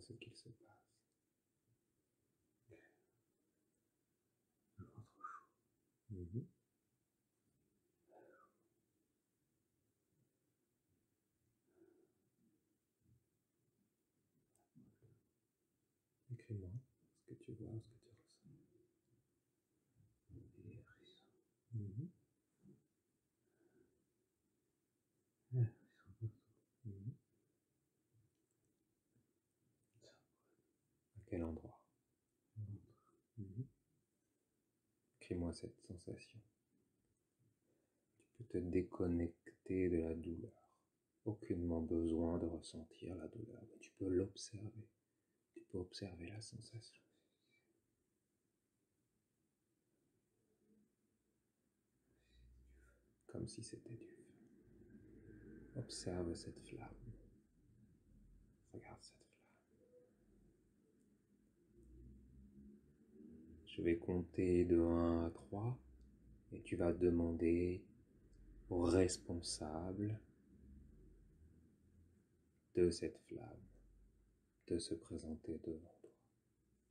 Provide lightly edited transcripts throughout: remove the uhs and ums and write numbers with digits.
ce qu'il se passe. Le ventre chaud. Mhm. Écris-moi ce que tu vois, ce que tu ressens. Et frissons. Mhm. Frissons partout. Mhm. À quel endroit? Le ventre. Mhm. Écris-moi cette sensation. Tu peux te déconnecter de la douleur. Aucunement besoin de ressentir la douleur, mais tu peux l'observer. Tu peux observer la sensation. Comme si c'était du feu. Observe cette flamme. Regarde cette flamme. Je vais compter de 1 à 3 et tu vas demander au responsable de cette flamme de se présenter devant toi,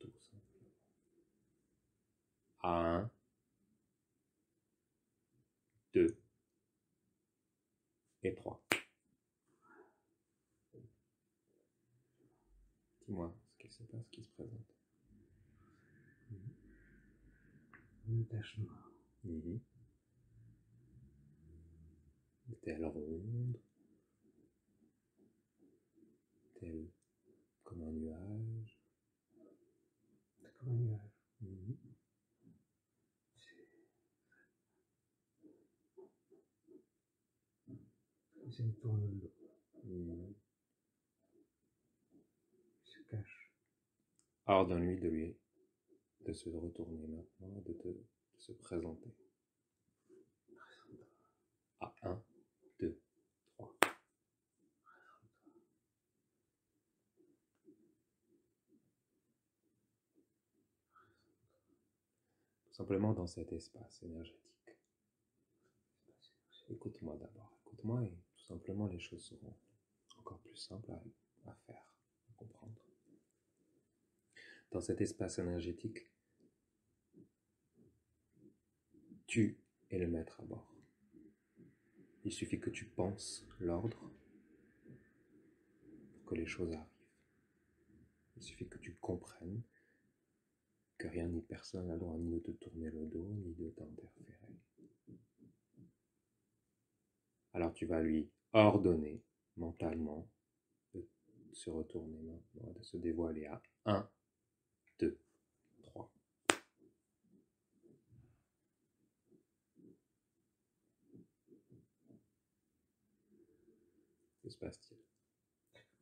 tout simplement. À 1, 2 et 3. Dis-moi ce qui se passe, qui se présente. Une tache noire. Est-elle ronde? Est-elle comme un nuage? C'est comme un nuage. Ça me tourne le dos. Il se cache. Ordonne-lui de se retourner maintenant et de se présenter. À 1, 2, 3. Tout simplement dans cet espace énergétique. Écoute-moi d'abord, écoute-moi et tout simplement les choses seront encore plus simples à faire, à comprendre. Dans cet espace énergétique, tu es le maître à bord. Il suffit que tu penses l'ordre pour que les choses arrivent. Il suffit que tu comprennes que rien ni personne n'a le droit ni de te tourner le dos, ni de t'interférer. Alors tu vas lui ordonner mentalement de se retourner maintenant, de se dévoiler à 1, 2, 3. Que se passe-t-il?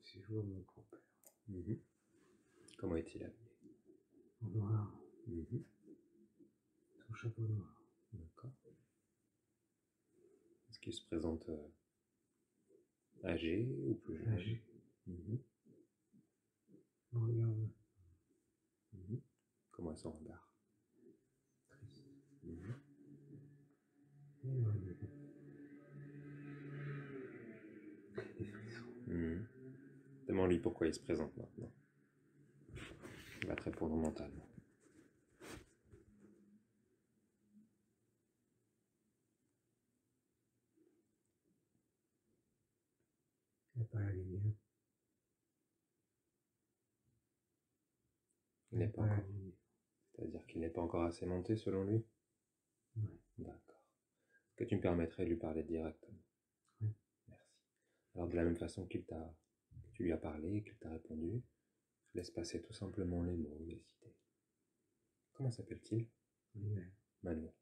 Si je vois mon grand-père. Comment est-il habillé? En noir. Son chapeau noir. D'accord. Est-ce qu'il se présente âgé ou plus jeune? Âgé. Me regarde. Comment est son regard? Triste. Des frissons. Demande-lui pourquoi il se présente maintenant. Il va te répondre mentalement. Il n'y a pas la lumière. Il n'est pas encore. C'est-à-dire qu'il n'est pas encore assez monté selon lui? Oui. D'accord. Est-ce que tu me permettrais de lui parler directement? Oui. Merci. Alors de la même façon que tu lui as parlé et qu'il t'a répondu, laisse passer tout simplement les mots, les idées. Comment s'appelle-t-il? Manuel. Manuel.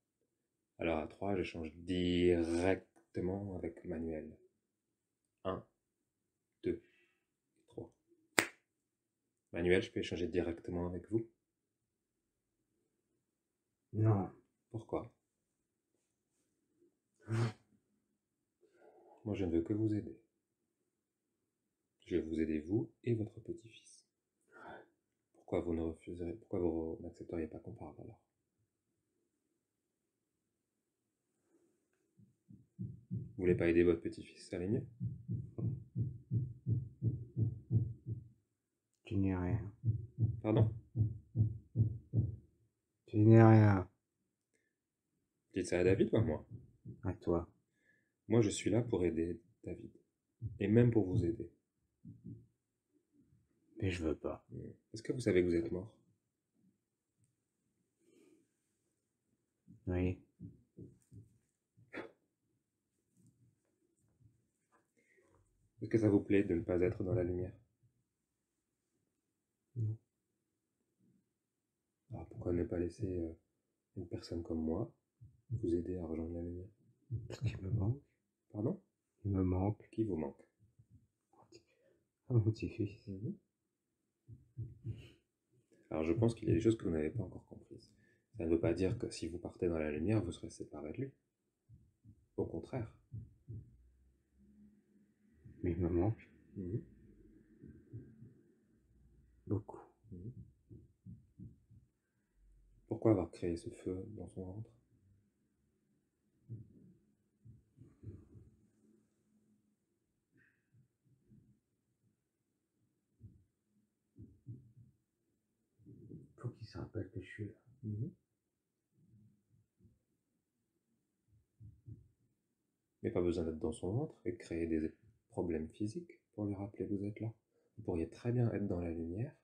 Alors à 3, j'échange directement avec Manuel. 1, 2, 3. Manuel, je peux échanger directement avec vous? Non. Pourquoi? Moi, je ne veux que vous aider. Je vais vous aider, vous et votre petit-fils. Pourquoi vous n'accepteriez pas qu'on parle alors? Vous voulez pas aider votre petit-fils, ça allait mieux? Tu n'es rien. Pardon? Tu n'es rien. Dites ça à David ou à moi? À toi. Moi, je suis là pour aider David. Et même pour vous aider. Mais je veux pas. Est-ce que vous savez que vous êtes mort? Oui. Est-ce que ça vous plaît de ne pas être dans la lumière? Non. Alors pourquoi ne pas laisser une personne comme moi vous aider à rejoindre la lumière? Parce qu'il me manque. Pardon? Il me manque. Qui vous manque? Un petit-fils. Alors je pense qu'il y a des choses que vous n'avez pas encore comprises. Ça ne veut pas dire que si vous partez dans la lumière, vous serez séparés de lui. Au contraire. Mais il me manque Mhm. beaucoup. Mhm. Pourquoi avoir créé ce feu dans son ventre? Faut qu'il se rappelle que je suis là. Mhm. Mais pas besoin d'être dans son ventre et de créer des problèmes physiques pour lui rappeler que vous êtes là. Vous pourriez très bien être dans la lumière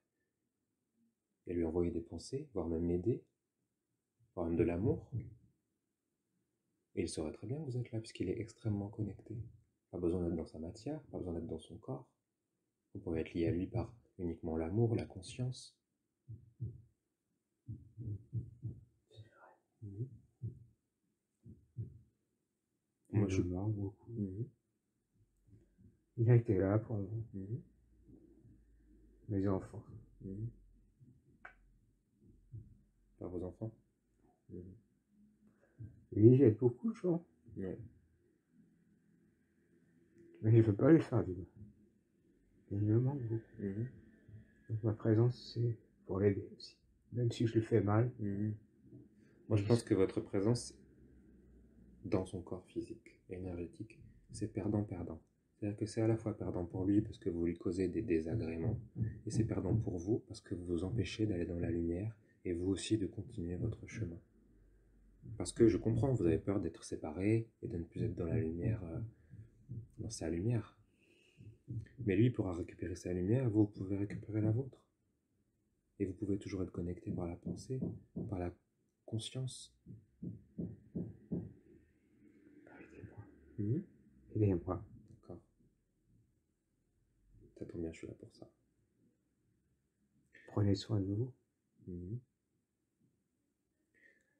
et lui envoyer des pensées, voire même l'aider, voire même de l'amour. Et il saurait très bien que vous êtes là, puisqu'il est extrêmement connecté. Pas besoin d'être dans sa matière, pas besoin d'être dans son corps. Vous pourriez être lié à lui par uniquement l'amour, la conscience. Mhm. Moi, Il je... me manque beaucoup. Mhm. Il a été là pour moi. Mhm. Mes enfants. Mhm. Par vos enfants. Mhm. Lui, j'aide beaucoup de gens. Ouais. Mais je veux pas lui faire du mal. Il me manque beaucoup. Mhm. Donc ma présence, c'est pour l'aider aussi. Même si je lui fais mal. Mhm. Moi, je pense que votre présence dans son corps physique, énergétique, c'est perdant-perdant. C'est-à-dire que c'est à la fois perdant pour lui parce que vous lui causez des désagréments, et c'est perdant pour vous parce que vous vous empêchez d'aller dans la lumière et vous aussi de continuer votre chemin. Parce que je comprends, vous avez peur d'être séparés et de ne plus être dans la lumière, dans sa lumière. Mais lui pourra récupérer sa lumière, vous pouvez récupérer la vôtre. Et vous pouvez toujours être connecté par la pensée, par la conscience. Aidez-moi. Mmh. Aidez-moi. D'accord. Ça tombe bien, je suis là pour ça. Prenez soin de vous. Mmh.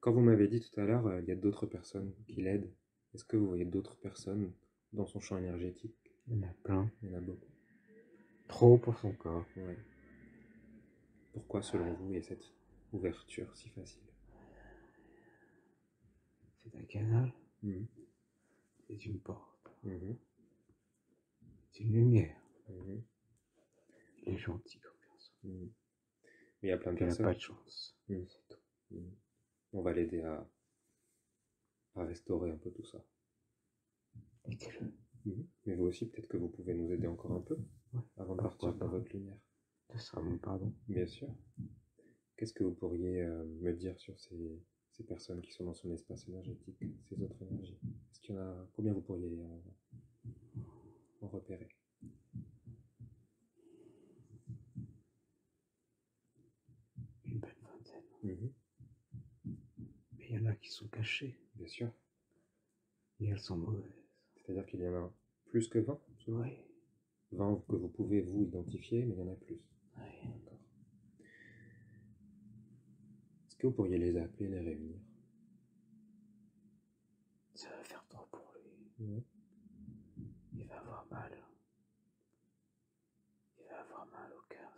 Quand vous m'avez dit tout à l'heure, il y a d'autres personnes qui l'aident, est-ce que vous voyez d'autres personnes dans son champ énergétique? Il y en a plein. Il y en a beaucoup. Trop pour son corps. Ouais. Pourquoi, selon vous, il y a cette ouverture si facile? C'est un canal. Mmh. C'est une porte. Mmh. C'est une lumière. Mmh. Il est gentil comme personne. Mmh. Mais il y a plein de Il n'a personnes. pas de chance. Mmh. C'est tout. Mmh. On va l'aider à restaurer un peu tout ça. Aidez-le. Mmh. Mais vous aussi, peut-être que vous pouvez nous aider encore un peu Ouais. avant de Pourquoi partir dans pas. votre lumière. Ce sera mon pardon. Bien sûr. Qu'est-ce que vous pourriez me dire sur ces personnes qui sont dans son espace énergétique, ces autres énergies? Est-ce qu'il y en a combien vous pourriez en repérer? Une bonne vingtaine. Mmh. Mais il y en a qui sont cachées. Bien sûr. Et elles sont mauvaises. C'est-à-dire qu'il y en a plus que 20, selon Oui. 20 que vous pouvez vous identifier, mais il y en a plus. Oui. D'accord. Est-ce que vous pourriez les appeler, les réunir? Ça va faire trop pour lui. Ouais. Il va avoir mal. Il va avoir mal au cœur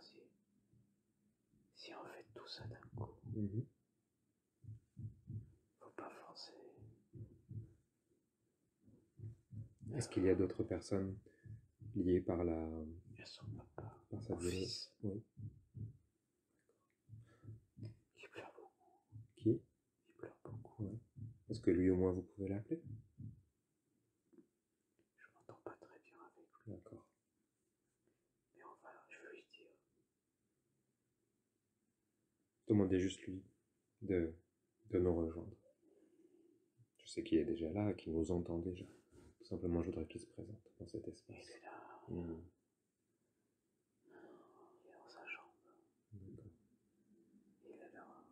si on fait tout ça d'un coup. Mmh. Faut pas forcer. Est-ce qu'il y a d'autres personnes liées par Il y a son papa. par sa Mon violence? fils. Oui. Qui pleure beaucoup. Qui? Il pleure beaucoup. Ouais. Est-ce que lui au moins vous pouvez l'appeler? Je m'entends pas très bien avec lui. D'accord. Mais je vais lui dire. demandez juste lui de nous rejoindre. Je sais qu'il est déjà là, qu'il nous entend déjà. Tout simplement, je voudrais qu'il se présente dans cet espace. Il est là. Mhm. Il est dans sa chambre. D'accord. Il est là.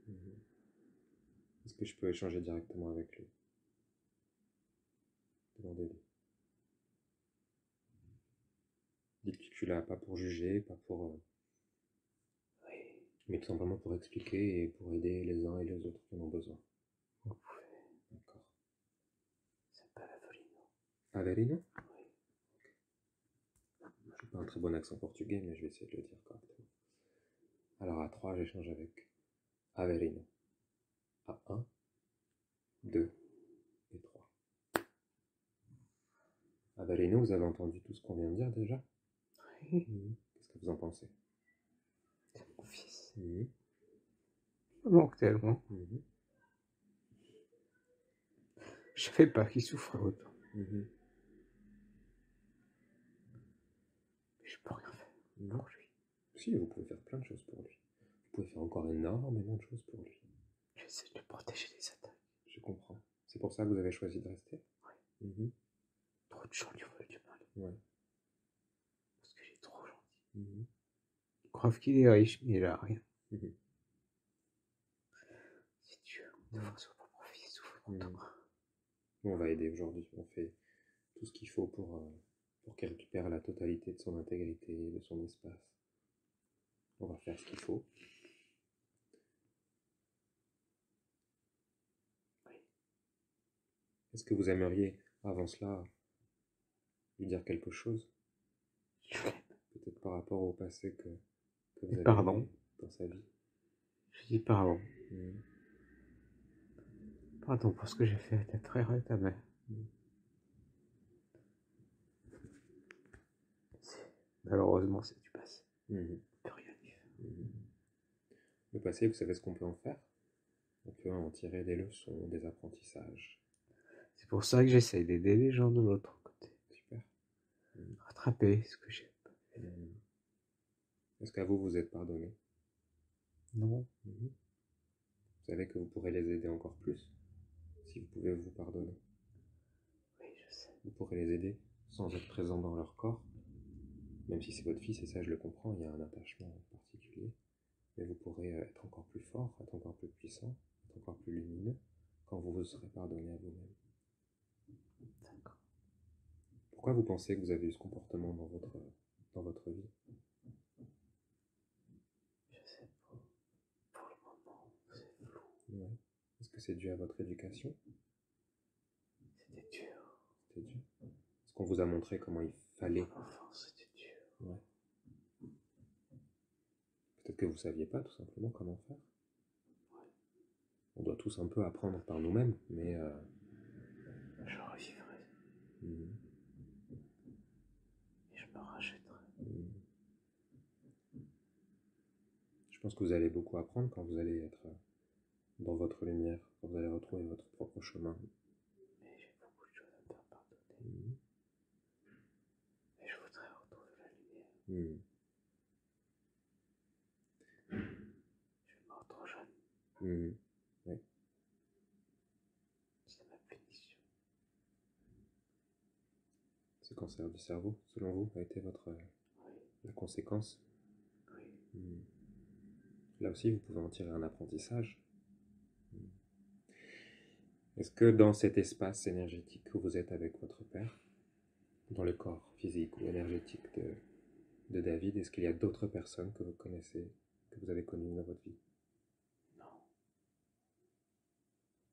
Mhm. Est-ce que je peux échanger directement avec lui? Demandez-lui. Dites que je suis là pas pour juger, pas pour... Oui, mais tout simplement pour expliquer et pour aider les uns et les autres qui en ont besoin. vous pouvez. D'accord. C'est pas la folie, non? Averino? Oui. Je n'ai pas un très bon accent portugais, mais je vais essayer de le dire correctement. Alors à 3, j'échange avec Averino. À 1, 2 et 3. Averino, vous avez entendu tout ce qu'on vient de dire déjà? Oui. Qu'est-ce que vous en pensez? C'est mon fils. Mhm. Il me manque tellement. Mhm. Je savais pas qu'il souffrait autant. Mhm. Mais je peux rien faire Mhm. pour lui. Si, vous pouvez faire plein de choses pour lui. Vous pouvez faire encore énormément de choses pour lui. J'essaie de le protéger des attaques. Je comprends. C'est pour ça que vous avez choisi de rester? Oui. Mhm. Trop de gens lui veulent du mal. Ouais. Parce qu'il est trop gentil. Mhm. Ils croient qu'il est riche, mais il a rien. Mhm. C'est dur de voir son propre fils souffrir Mhm. autant. Nous, on va aider aujourd'hui. On fait tout ce qu'il faut pour qu'il récupère la totalité de son intégrité, de son espace. On va faire ce qu'il faut. Oui. Est-ce que vous aimeriez, avant cela, lui dire quelque chose? Je l'aime. Peut-être par rapport au passé que vous avez Pardon. fait dans sa vie. Je dis pardon. Mhm. Pardon pour ce que j'ai fait à ta frère et à ta mère. Mhm. Malheureusement, c'est du passé. Mhm. On peut rien y faire. Mhm. Le passé, vous savez ce qu'on peut en faire? On peut en tirer des leçons, des apprentissages. C'est pour ça que j'essaye d'aider les gens de l'autre côté. Super. Mhm. Rattraper ce que j'ai pas fait. Mhm. Est-ce qu'à vous, vous êtes pardonné? Non. Mhm. Vous savez que vous pourrez les aider encore plus si vous pouvez vous pardonner. Oui, je sais. Vous pourrez les aider sans être présent dans leur corps, même si c'est votre fils, et ça je le comprends, il y a un attachement particulier, mais vous pourrez être encore plus fort, être encore plus puissant, être encore plus lumineux quand vous vous serez pardonné à vous-même. D'accord. Pourquoi vous pensez que vous avez eu ce comportement dans votre vie? Je sais pas. Pour le moment, c'est flou. Ouais. Est-ce que c'est dû à votre éducation? C'était dur. C'était dur. Est-ce qu'on vous a montré comment il fallait? Mon enfance, c'était dur. Ouais. Peut-être que vous ne saviez pas tout simplement comment faire. On doit tous un peu apprendre par nous-mêmes, mais Je revivrai. Mhm. Et je me rachèterai. Mhm. Je pense que vous allez beaucoup apprendre quand vous allez être dans votre lumière, quand vous allez retrouver votre propre chemin. Mais j'ai beaucoup de choses à me faire pardonner. Mhm. Et je voudrais retrouver la lumière. Mhm. Je suis mort trop jeune. Mhm. Ouais. C'est ma punition. Ce cancer du cerveau, selon vous, a été Oui. la conséquence. Oui. Mhm. Là aussi, vous pouvez en tirer un apprentissage. Mhm. Est-ce que dans cet espace énergétique où vous êtes avec votre père, dans le corps physique ou énergétique de David, est-ce qu'il y a d'autres personnes que vous connaissez, que vous avez connues dans votre vie? Non.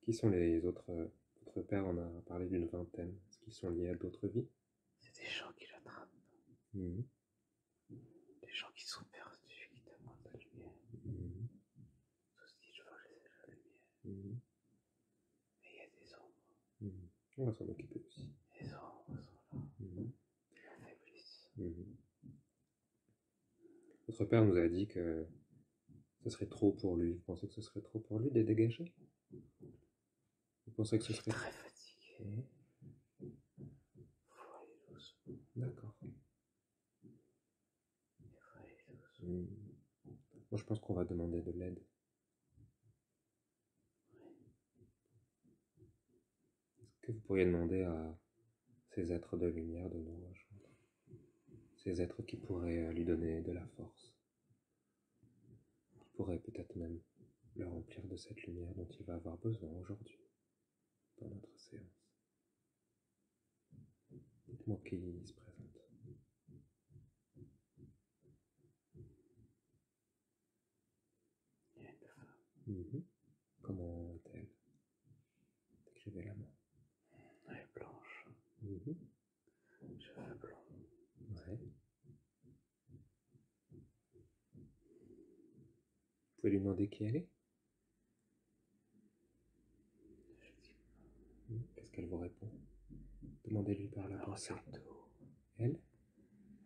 Qui sont les autres? Votre père en a parlé d'une vingtaine. Est-ce qu'ils sont liés à d'autres vies? C'est des gens qui l'attrapent. Mhm. Des gens qui sont perdus, qui demandent la lumière. Mhm. Tous disent je veux laisser la lumière. Mhm. Mais il y a des ombres. Mhm. On va s'en occuper aussi. Les ombres sont là. Mhm. Ils l'affaiblissent. Mhm. Votre père nous a dit que ce serait trop pour lui. Vous pensez que ce serait trop pour lui de les dégager? Vous pensez que ce Il est serait... très fatigué. Mhm. Faut aller doucement. D'accord. Il faut aller doucement. Mhm. Moi, je pense qu'on va demander de l'aide pourriez demander à ces êtres de lumière de nous rejoindre. Ces êtres qui pourraient lui donner de la force. Qui pourraient peut-être même le remplir de cette lumière dont il va avoir besoin aujourd'hui dans notre séance. Dites-moi qui se présente. Il y a une femme. Comment est-elle? Décrivez-la moi. Elle est blanche. Cheveux blancs. Ouais. Vous pouvez lui demander qui elle est? Qu'est-ce qu'elle vous répond? Demandez-lui par la pensée. Elle?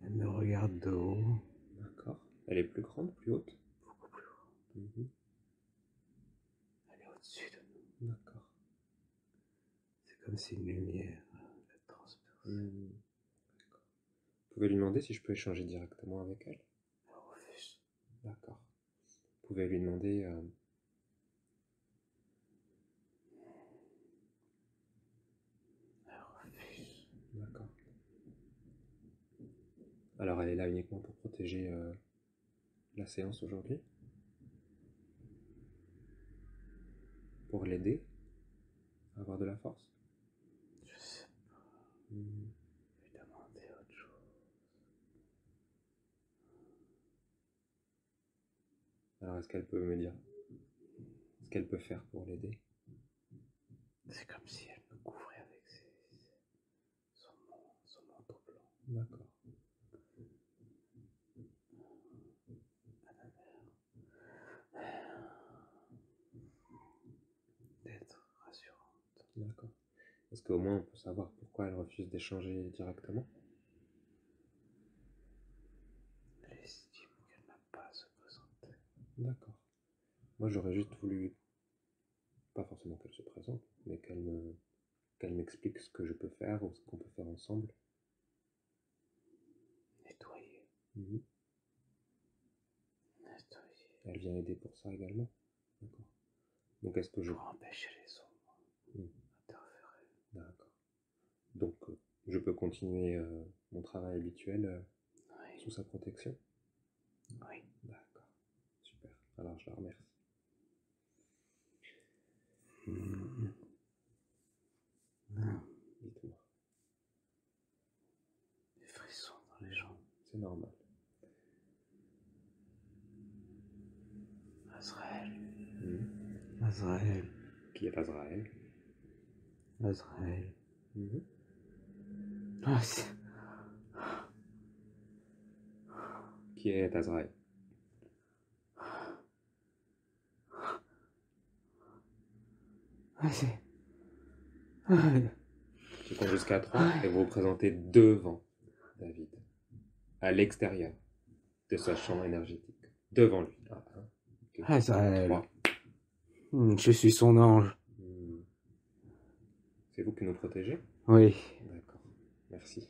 Elle me regarde de haut. D'accord. Elle est plus grande, plus haute? Beaucoup plus haut. Elle est au-dessus de nous. D'accord. C'est comme si une lumière la transperçait. D'accord. Vous pouvez lui demander si je peux échanger directement avec elle? Elle refuse. D'accord. Vous pouvez lui demander... Elle refuse. D'accord. Alors elle est là uniquement pour protéger la séance aujourd'hui? Pour l'aider à avoir de la force? Je sais pas. Je vais demander autre chose. Alors est-ce qu'elle peut me dire ce qu'elle peut faire pour l'aider? C'est comme si elle me couvrait avec son manteau blanc. D'accord. D'être rassurante. D'accord. Est-ce qu'au moins on peut savoir pourquoi elle refuse d'échanger directement? Elle estime qu'elle n'a pas à se présenter. D'accord. Moi j'aurais juste voulu, pas forcément qu'elle se présente, mais qu'elle m'explique ce que je peux faire ou ce qu'on peut faire ensemble. Nettoyer. Nettoyer. Elle vient aider pour ça également? D'accord. Donc est-ce que je... Pour empêcher les ombres d'interférer. D'accord. Donc je peux continuer mon travail habituel Oui. sous sa protection? Oui. D'accord. Super. Alors je la remercie. Dites-moi. Des frissons dans les jambes. C'est normal. Azraël. Azraël. Qui est Azraël? Azraël. Ah, c'est... Qui est Azraël? Ah, c'est... Je compte jusqu'à 3 et vous vous présentez devant David, à l'extérieur de ce champ énergétique, devant lui. 1, 2, Azraël. 3. Je suis son ange. C'est vous qui nous protégez? Oui. D'accord, merci.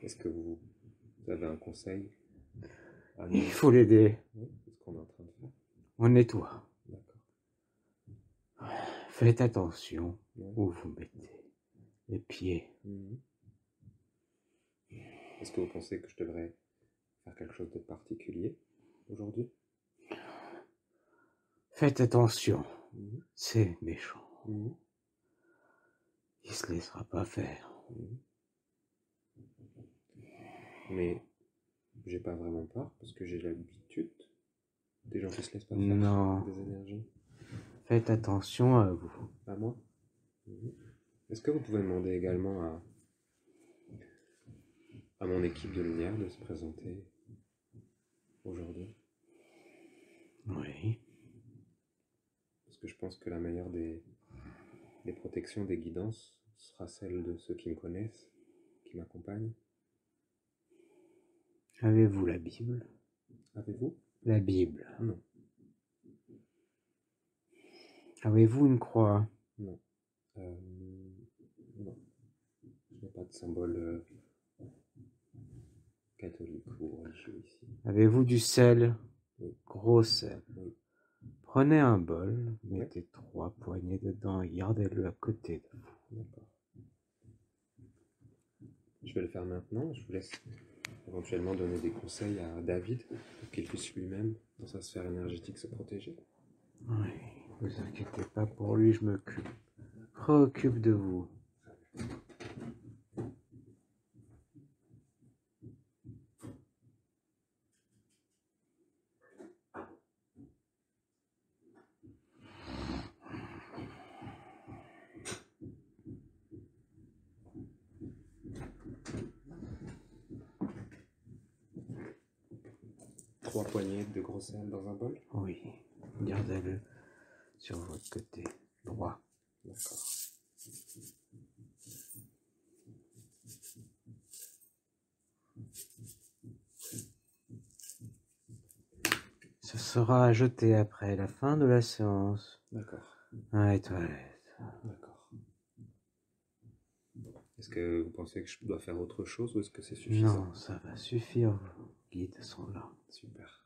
Est-ce que vous avez un conseil à nous? Il faut l'aider. Oui, c'est ce qu'on est en train de faire. On nettoie. D'accord. Faites attention où vous mettez les pieds. Est-ce que vous pensez que je devrais faire quelque chose de particulier aujourd'hui? Faites attention. C'est méchant. Il se laissera pas faire. Mais j'ai pas vraiment peur parce que j'ai l'habitude des gens qui se laissent pas faire des énergies. Faites attention à vous. À moi? Est-ce que vous pouvez demander également à mon équipe de lumière de se présenter aujourd'hui? Oui. Parce que je pense que la meilleure des protections, des guidances, sera celle de ceux qui me connaissent, qui m'accompagnent. Avez-vous la Bible? Avez-vous? La Bible. Non. Avez-vous une croix? Non. Non. Je n'ai pas de symbole catholique ou religieux ici. Avez-vous du sel? Oui. Gros sel. Oui. Prenez un bol, Ouais. mettez 3 poignées dedans et gardez-le à côté de vous. D'accord. Je vais le faire maintenant. Je vous laisse éventuellement donner des conseils à David pour qu'il puisse lui-même, dans sa sphère énergétique, se protéger. Oui, vous inquiétez pas pour lui, je préoccupe de vous. Trois poignées de gros sel dans un bol. Oui, gardez-le sur votre côté droit. D'accord. Ce sera à jeter après la fin de la séance. D'accord. Dans les toilettes. D'accord. Est-ce que vous pensez que je dois faire autre chose ou est-ce que c'est suffisant? Non, ça va suffire, vos guides sont là. Super.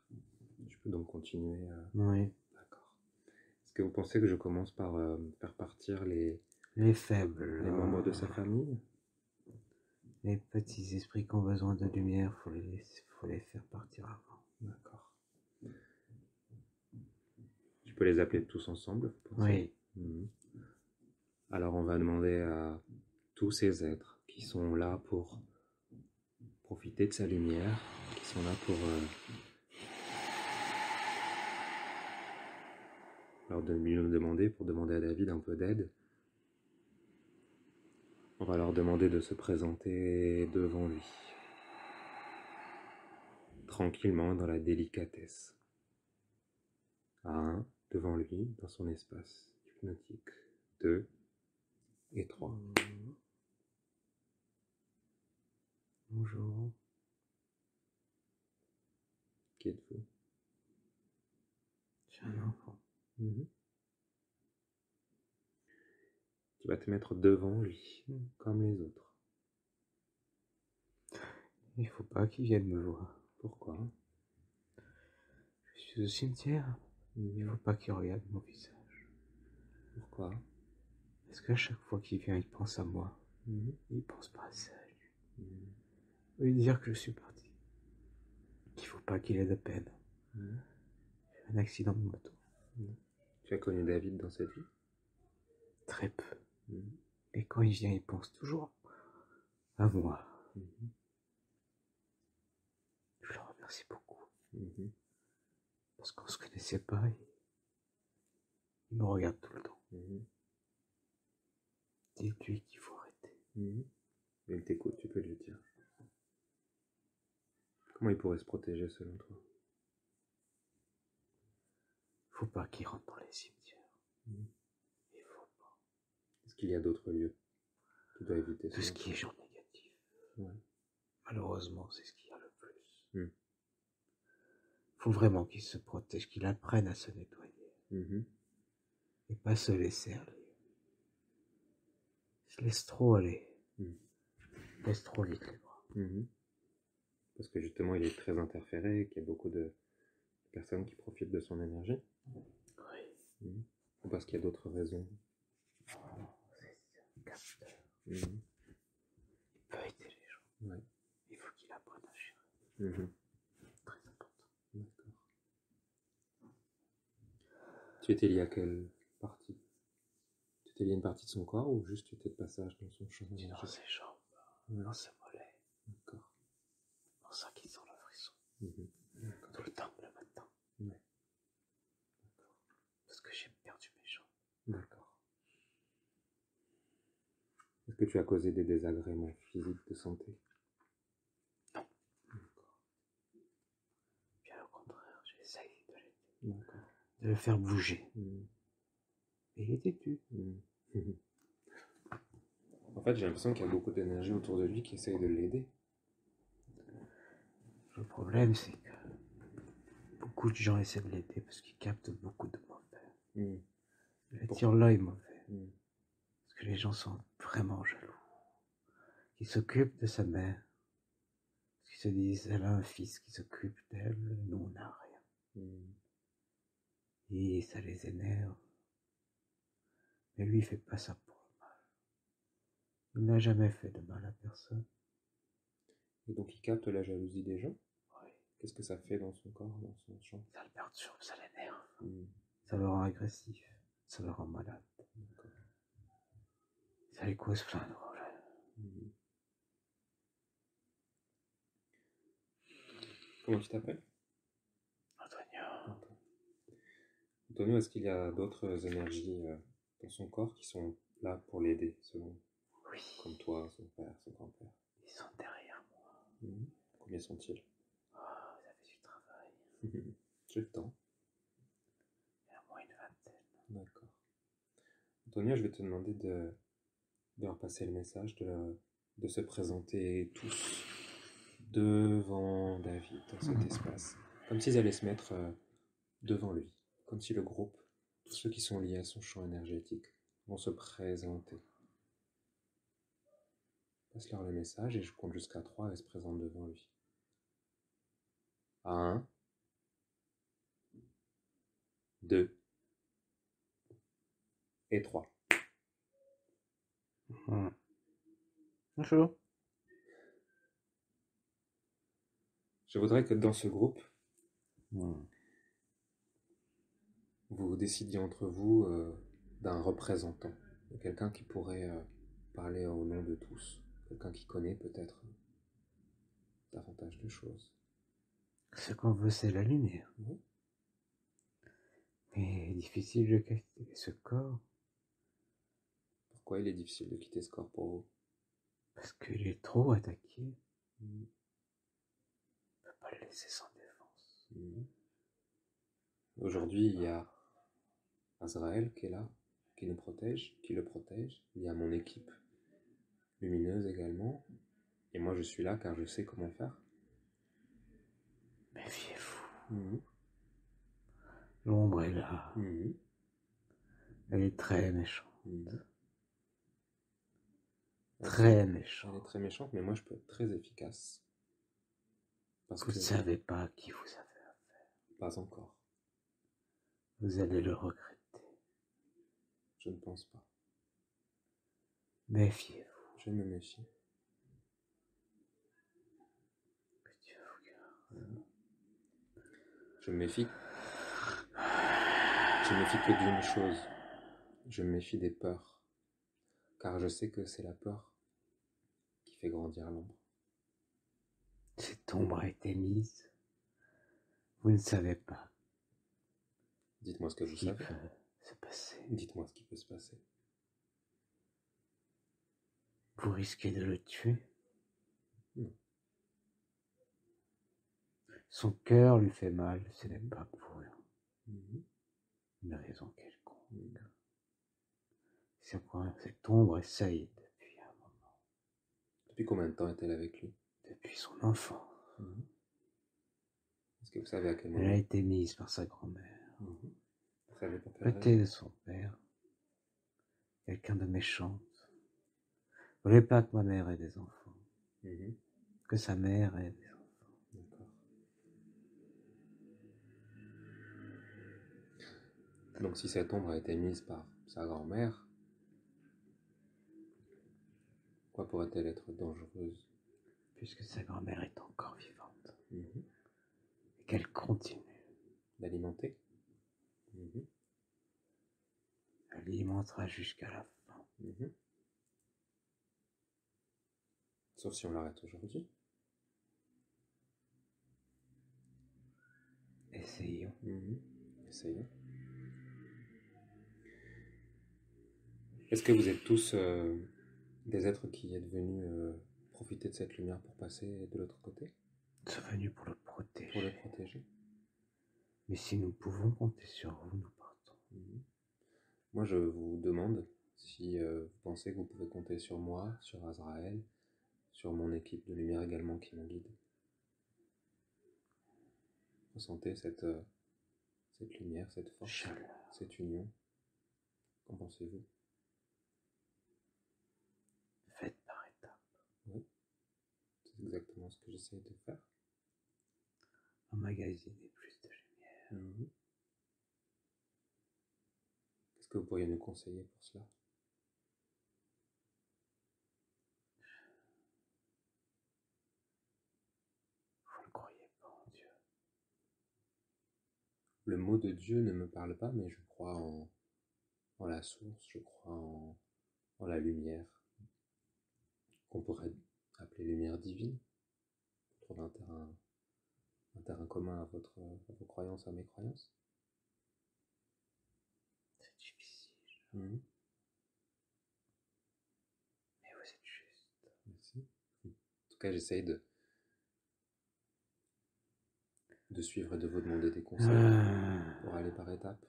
Je peux donc continuer. Oui, D'accord. Est-ce que vous pensez que je commence par faire partir les faibles. membres de sa famille? Les petits esprits qui ont besoin de lumière, faut les faire partir avant. D'accord. Je peux les appeler tous ensemble, vous pensez? Oui. Alors on va demander à tous ces êtres qui sont là pour profiter de sa lumière, qui sont là pour lui demander, pour demander à David un peu d'aide. On va leur demander de se présenter devant lui, tranquillement, dans la délicatesse. À 1, devant lui, dans son espace hypnotique. 2 et 3. Bonjour. Qui êtes-vous? J'ai un enfant. Tu vas te mettre devant lui, comme les autres. Il faut pas qu'il vienne me voir. Pourquoi? Je suis au cimetière. Il faut pas qu'il regarde mon visage. Pourquoi? Parce qu'à chaque fois qu'il vient, il pense à moi. Il pense pas à ça, lui. Il veut dire que je suis parti. Qu'il faut pas qu'il ait de peine. J'ai eu un accident de moto. Tu as connu David dans cette vie? Très peu. Et quand il vient, il pense toujours à moi. Je le remercie beaucoup. Parce qu'on se connaissait pas. Il me regarde tout le temps. Dites-lui qu'il faut arrêter. Il t'écoute, tu peux lui dire. Comment il pourrait se protéger selon toi? Faut pas qu'il rentre dans les cimetières. Il faut pas. Est-ce qu'il y a d'autres lieux qu'il doit éviter? Tout ce qui est gens négatifs. Ouais. Malheureusement, c'est ce qu'il y a le plus. Mm. Faut vraiment qu'il se protège, qu'il apprenne à se nettoyer. Et pas se laisser aller. Je laisse trop aller. Je laisse trop vite les bras. Parce que justement, il est très interféré, qu'il y a beaucoup de personnes qui profitent de son énergie. Oui. Ou parce qu'il y a d'autres raisons. Oh, c'est un capteur. Il peut aider les gens. Ouais. Il faut qu'il apprenne à gérer. Très important. D'accord. Tu étais lié à quelle partie? Tu étais lié à une partie de son corps ou juste tu étais de passage dans son champ? Dans ses jambes, dans ses mollets. D'accord. C'est pour ça qu'ils ont le frisson. D'accord. Tout le temps, le matin. Ouais. D'accord. Parce que j'ai perdu mes jambes. D'accord. Est-ce que tu as causé des désagréments physiques de santé? Non. D'accord. Bien au contraire, j'essaye de l'aider. D'accord. De le faire bouger. Et il est têtu. En fait, j'ai l'impression qu'il y a beaucoup d'énergie autour de lui qui essaye de l'aider. Le problème, c'est que beaucoup de gens essaient de l'aider parce qu'ils captent beaucoup de mauvais. Le tir-là est mauvais. Parce que les gens sont vraiment jaloux. Ils s'occupent de sa mère. Parce qu'ils se disent, elle a un fils qui s'occupe d'elle, nous on n'a rien. Et ça les énerve. Mais lui, il fait pas ça pour le mal. Il n'a jamais fait de mal à personne. Et donc il capte la jalousie des gens. Oui. Qu'est-ce que ça fait dans son corps, dans son champ? Ça le perturbe, ça l'énerve. Ça le rend agressif. Ça le rend malade. Ça lui cause plein de problèmes. Comment tu t'appelles? Antonio. Antonio, est-ce qu'il y a d'autres énergies dans son corps qui sont là pour l'aider, selon Oui. Comme toi, son père, son grand-père. Ils sont derrière moi. Combien sont-ils? Oh, vous avez du travail. J'ai le temps. Il y a au moins une vingtaine. D'accord. Antonio, je vais te demander de leur passer le message, de se présenter tous devant David dans cet espace. Comme s'ils allaient se mettre devant lui. Comme si le groupe, tous ceux qui sont liés à son champ énergétique, vont se présenter. Passe-leur le message et je compte jusqu'à 3 et se présente devant lui. 1, 2 et 3. Bonjour. Je voudrais que dans ce groupe, vous décidiez entre vous d'un représentant, de quelqu'un qui pourrait parler au nom de tous, quelqu'un qui connaît peut-être davantage de choses. Ce qu'on veut, c'est la lumière. Oui. Mais difficile de quitter ce corps. Pourquoi il est difficile de quitter ce corps pour vous? Parce qu'il est trop attaqué. On ne peut pas le laisser sans défense. Aujourd'hui, il y a Azraël qui est là, qui nous protège, qui le protège. Il y a mon équipe lumineuse également. Et moi, je suis là car je sais comment faire. Méfiez-vous. L'ombre est là. Elle est très méchante. Très méchante. Elle est très méchante, mais moi, je peux être très efficace. Parce que vous ne savez pas à qui vous avez affaire. Pas encore. Vous allez le regretter. Je ne pense pas. Méfiez-vous. Je me méfie. Que Dieu vous garde. Je me méfie. Je me méfie que d'une chose. Je me méfie des peurs. Car je sais que c'est la peur qui fait grandir l'ombre. Cette ombre a été mise. Vous ne savez pas. Dites-moi ce que vous savez. Peut se passer. Dites-moi ce qui peut se passer. Vous risquez de le tuer. Non. Son cœur lui fait mal, ce n'est pas pour rien. Une raison quelconque. C'est quoi? Cette ombre essaye depuis un moment. Depuis combien de temps est-elle avec lui? Depuis son enfance. Est-ce que vous savez à quel moment? Elle a été mise par sa grand-mère. Vous savez pour quelle Peut-être de son père. Quelqu'un de méchant. Vous voulez pas que ma mère ait des enfants. Que sa mère ait des enfants. D'accord. Donc si cette ombre a été mise par sa grand-mère, pourquoi pourrait-elle être dangereuse? Puisque sa grand-mère est encore vivante. Et qu'elle continue. D'alimenter? Elle alimentera jusqu'à la fin. Sauf si on l'arrête aujourd'hui. Essayons. Essayons. Est-ce que vous êtes tous des êtres qui êtes venus profiter de cette lumière pour passer de l'autre côté? Nous sommes venus pour le protéger. Pour le protéger. Mais si nous pouvons compter sur vous, nous partons. Moi, je vous demande si vous pensez que vous pouvez compter sur moi, sur Azraël, sur mon équipe de lumière également qui me guide. Ressentez cette lumière, cette force, cette union. Qu'en pensez-vous? Faites par étapes. Oui, c'est exactement ce que j'essaie de faire. Emmagasiner plus de lumière. Est-ce que vous pourriez nous conseiller pour cela? Vous ne croyez pas en Dieu? Le mot de Dieu ne me parle pas, mais je crois en la source, je crois en la lumière, qu'on pourrait appeler lumière divine. On trouve un terrain commun à vos croyances, à mes croyances. C'est difficile. Mmh. Mais vous êtes juste. Merci. En tout cas, j'essaye de suivre et de vous demander des conseils pour aller par étapes.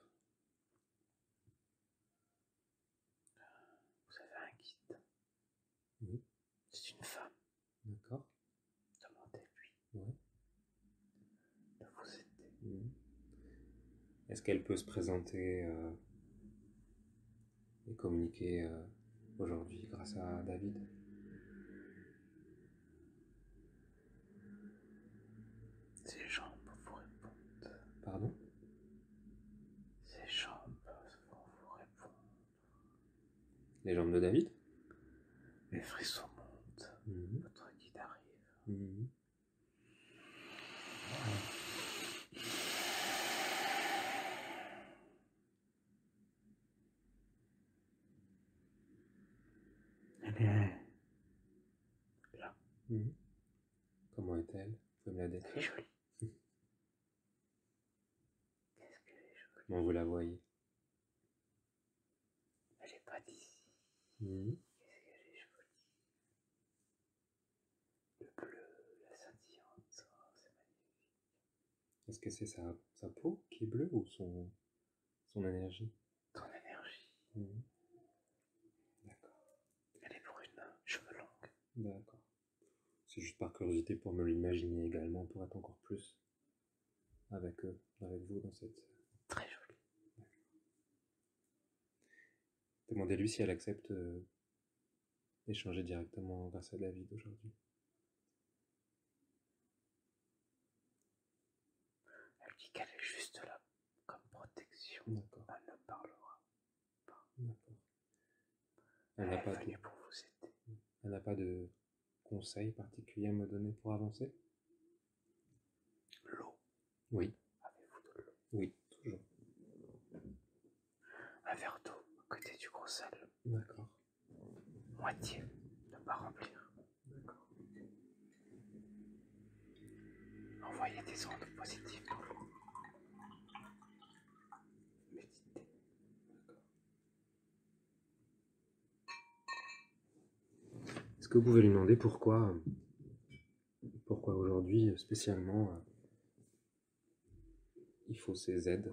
Vous avez un guide. Oui. C'est une femme. D'accord. Demandez-lui. Ouais. De vous aider. Mmh. Est-ce qu'elle peut se présenter et communiquer aujourd'hui grâce à David? Ces gens vous répondent. Pardon? Ces gens vont vous répondre. Les jambes de David? Les frissons montent. Mmh. Votre guide arrive. Mmh. Elle est là. Mmh. Comment est-elle? Vous pouvez me la Elle est décrire? jolie. Qu'est-ce qu'elle est jolie. Comment vous la voyez? Elle est pas d'ici. Mmh. Qu'est-ce qu'elle est jolie. Le bleu, la scintillante, c'est magnifique. Est-ce que c'est sa peau qui est bleue ou son énergie? Ton énergie. Mmh. D'accord. Elle est brune, cheveux longs. D'accord. C'est juste par curiosité pour me l'imaginer également, pour être encore plus avec vous dans cette... Très jolie. Demandez-lui si elle accepte d'échanger directement grâce à David aujourd'hui. Elle dit qu'elle est juste là comme protection. D'accord. Elle ne parlera pas. D'accord. Elle est venue pour vous aider. Elle n'a pas de conseils particuliers à me donner pour avancer? L'eau. Oui. Avez-vous de l'eau? Oui, toujours. Un verre d'eau à côté du gros sel. D'accord. Moitié, ne pas remplir. D'accord. Envoyez des ondes positives dans l'eau. Méditez. D'accord. Est-ce que vous pouvez lui demander pourquoi aujourd'hui spécialement il faut ces aides?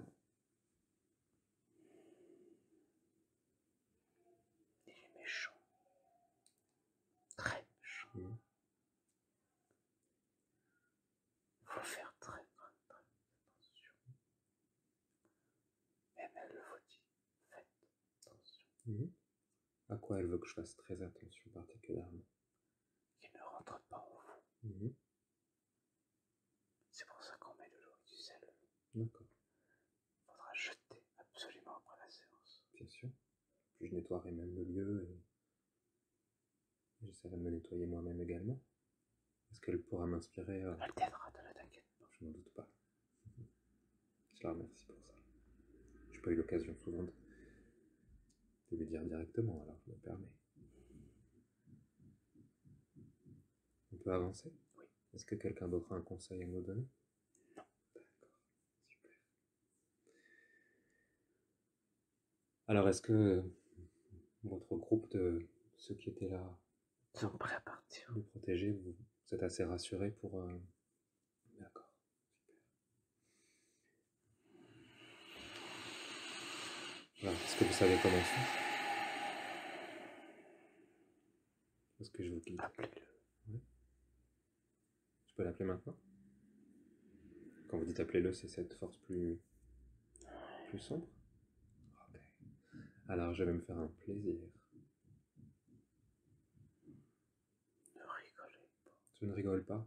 Il est méchant. Très méchant. Mmh. Faut faire très attention. Même elle vous dit, faites attention. Mmh. À quoi elle veut que je fasse très attention particulièrement? Il ne rentre pas en vous. Mmh. C'est pour ça qu'on met de l'eau et du sel. D'accord. Il faudra jeter absolument après la séance. Bien sûr. Puis je nettoierai même le lieu et j'essaierai de me nettoyer moi-même également. Est-ce qu'elle pourra m'inspirer Elle t'aidera, ne t'inquiète pas. Je n'en doute pas. Je la remercie pour ça. Je n'ai pas eu l'occasion souvent de lui dire directement, alors je me permets. On peut avancer? Oui. Est-ce que quelqu'un d'autre a un conseil à nous donner? Non. D'accord, super. Alors, est-ce que votre groupe de ceux qui étaient là sont prêts à partir? Nous protéger, vous êtes assez rassurés pour... D'accord, super. Alors, est-ce que vous savez comment faire? Est-ce que je vous guide? Appelez-le. Oui. Je peux l'appeler maintenant? Quand vous dites appelez-le, c'est cette force plus sombre? Ok. Alors, je vais me faire un plaisir. Ne rigolez pas. Je ne rigole pas.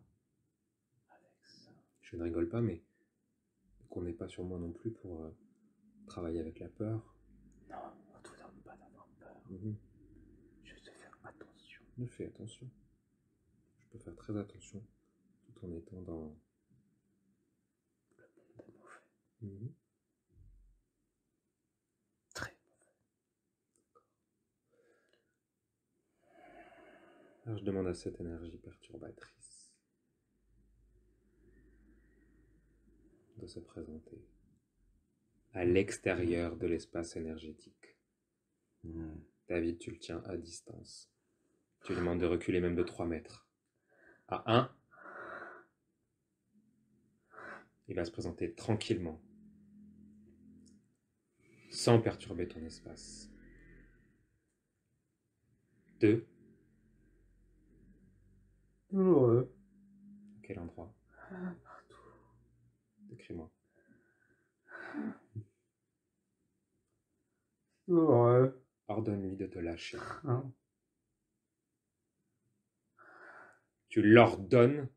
Avec ça. Je ne rigole pas, mais qu'on n'est pas sur moi non plus pour travailler avec la peur. Non. Je vais te faire attention. Ne fais attention. Je peux faire très attention tout en étant dans le monde des mauvais. Très mauvais. Alors je demande à cette énergie perturbatrice de se présenter à l'extérieur de l'espace énergétique. David, tu le tiens à distance. Tu lui demandes de reculer même de 3 mètres. À 1, il va se présenter tranquillement, sans perturber ton espace. 2. Douloureux. À quel endroit? Partout. Décris-moi. Douloureux. Ordonne-lui de te lâcher. Hein? Tu l'ordonnes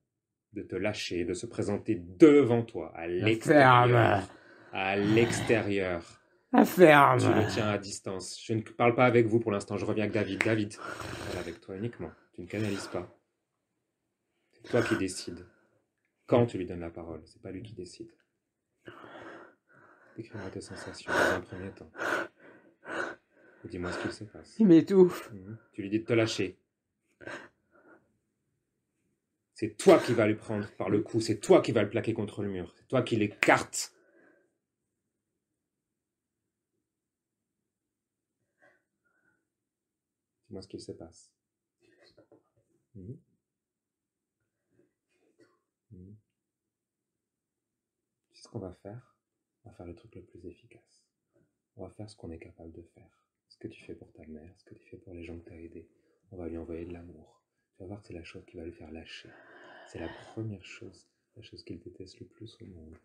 de te lâcher, de se présenter devant toi, à l'extérieur. À l'extérieur. La ferme. Tu le tiens à distance. Je ne parle pas avec vous pour l'instant, je reviens avec David. David, je parle avec toi uniquement. Tu ne canalises pas. C'est toi qui décides. Quand tu lui donnes la parole, c'est pas lui qui décide. Décris-moi tes sensations dans un premier temps. Et dis-moi ce qu'il se passe. Il m'étouffe. Tu lui dis de te lâcher. C'est toi qui vas lui prendre par le cou, c'est toi qui vas le plaquer contre le mur, c'est toi qui l'écartes. Dis-moi ce qu'il se passe. Tu sais ce qu'on va faire? On va faire le truc le plus efficace. On va faire ce qu'on est capable de faire. Ce que tu fais pour ta mère, ce que tu fais pour les gens que tu as aidés. On va lui envoyer de l'amour. Tu vas voir que c'est la chose qui va lui faire lâcher. C'est la première chose, la chose qu'il déteste le plus au monde.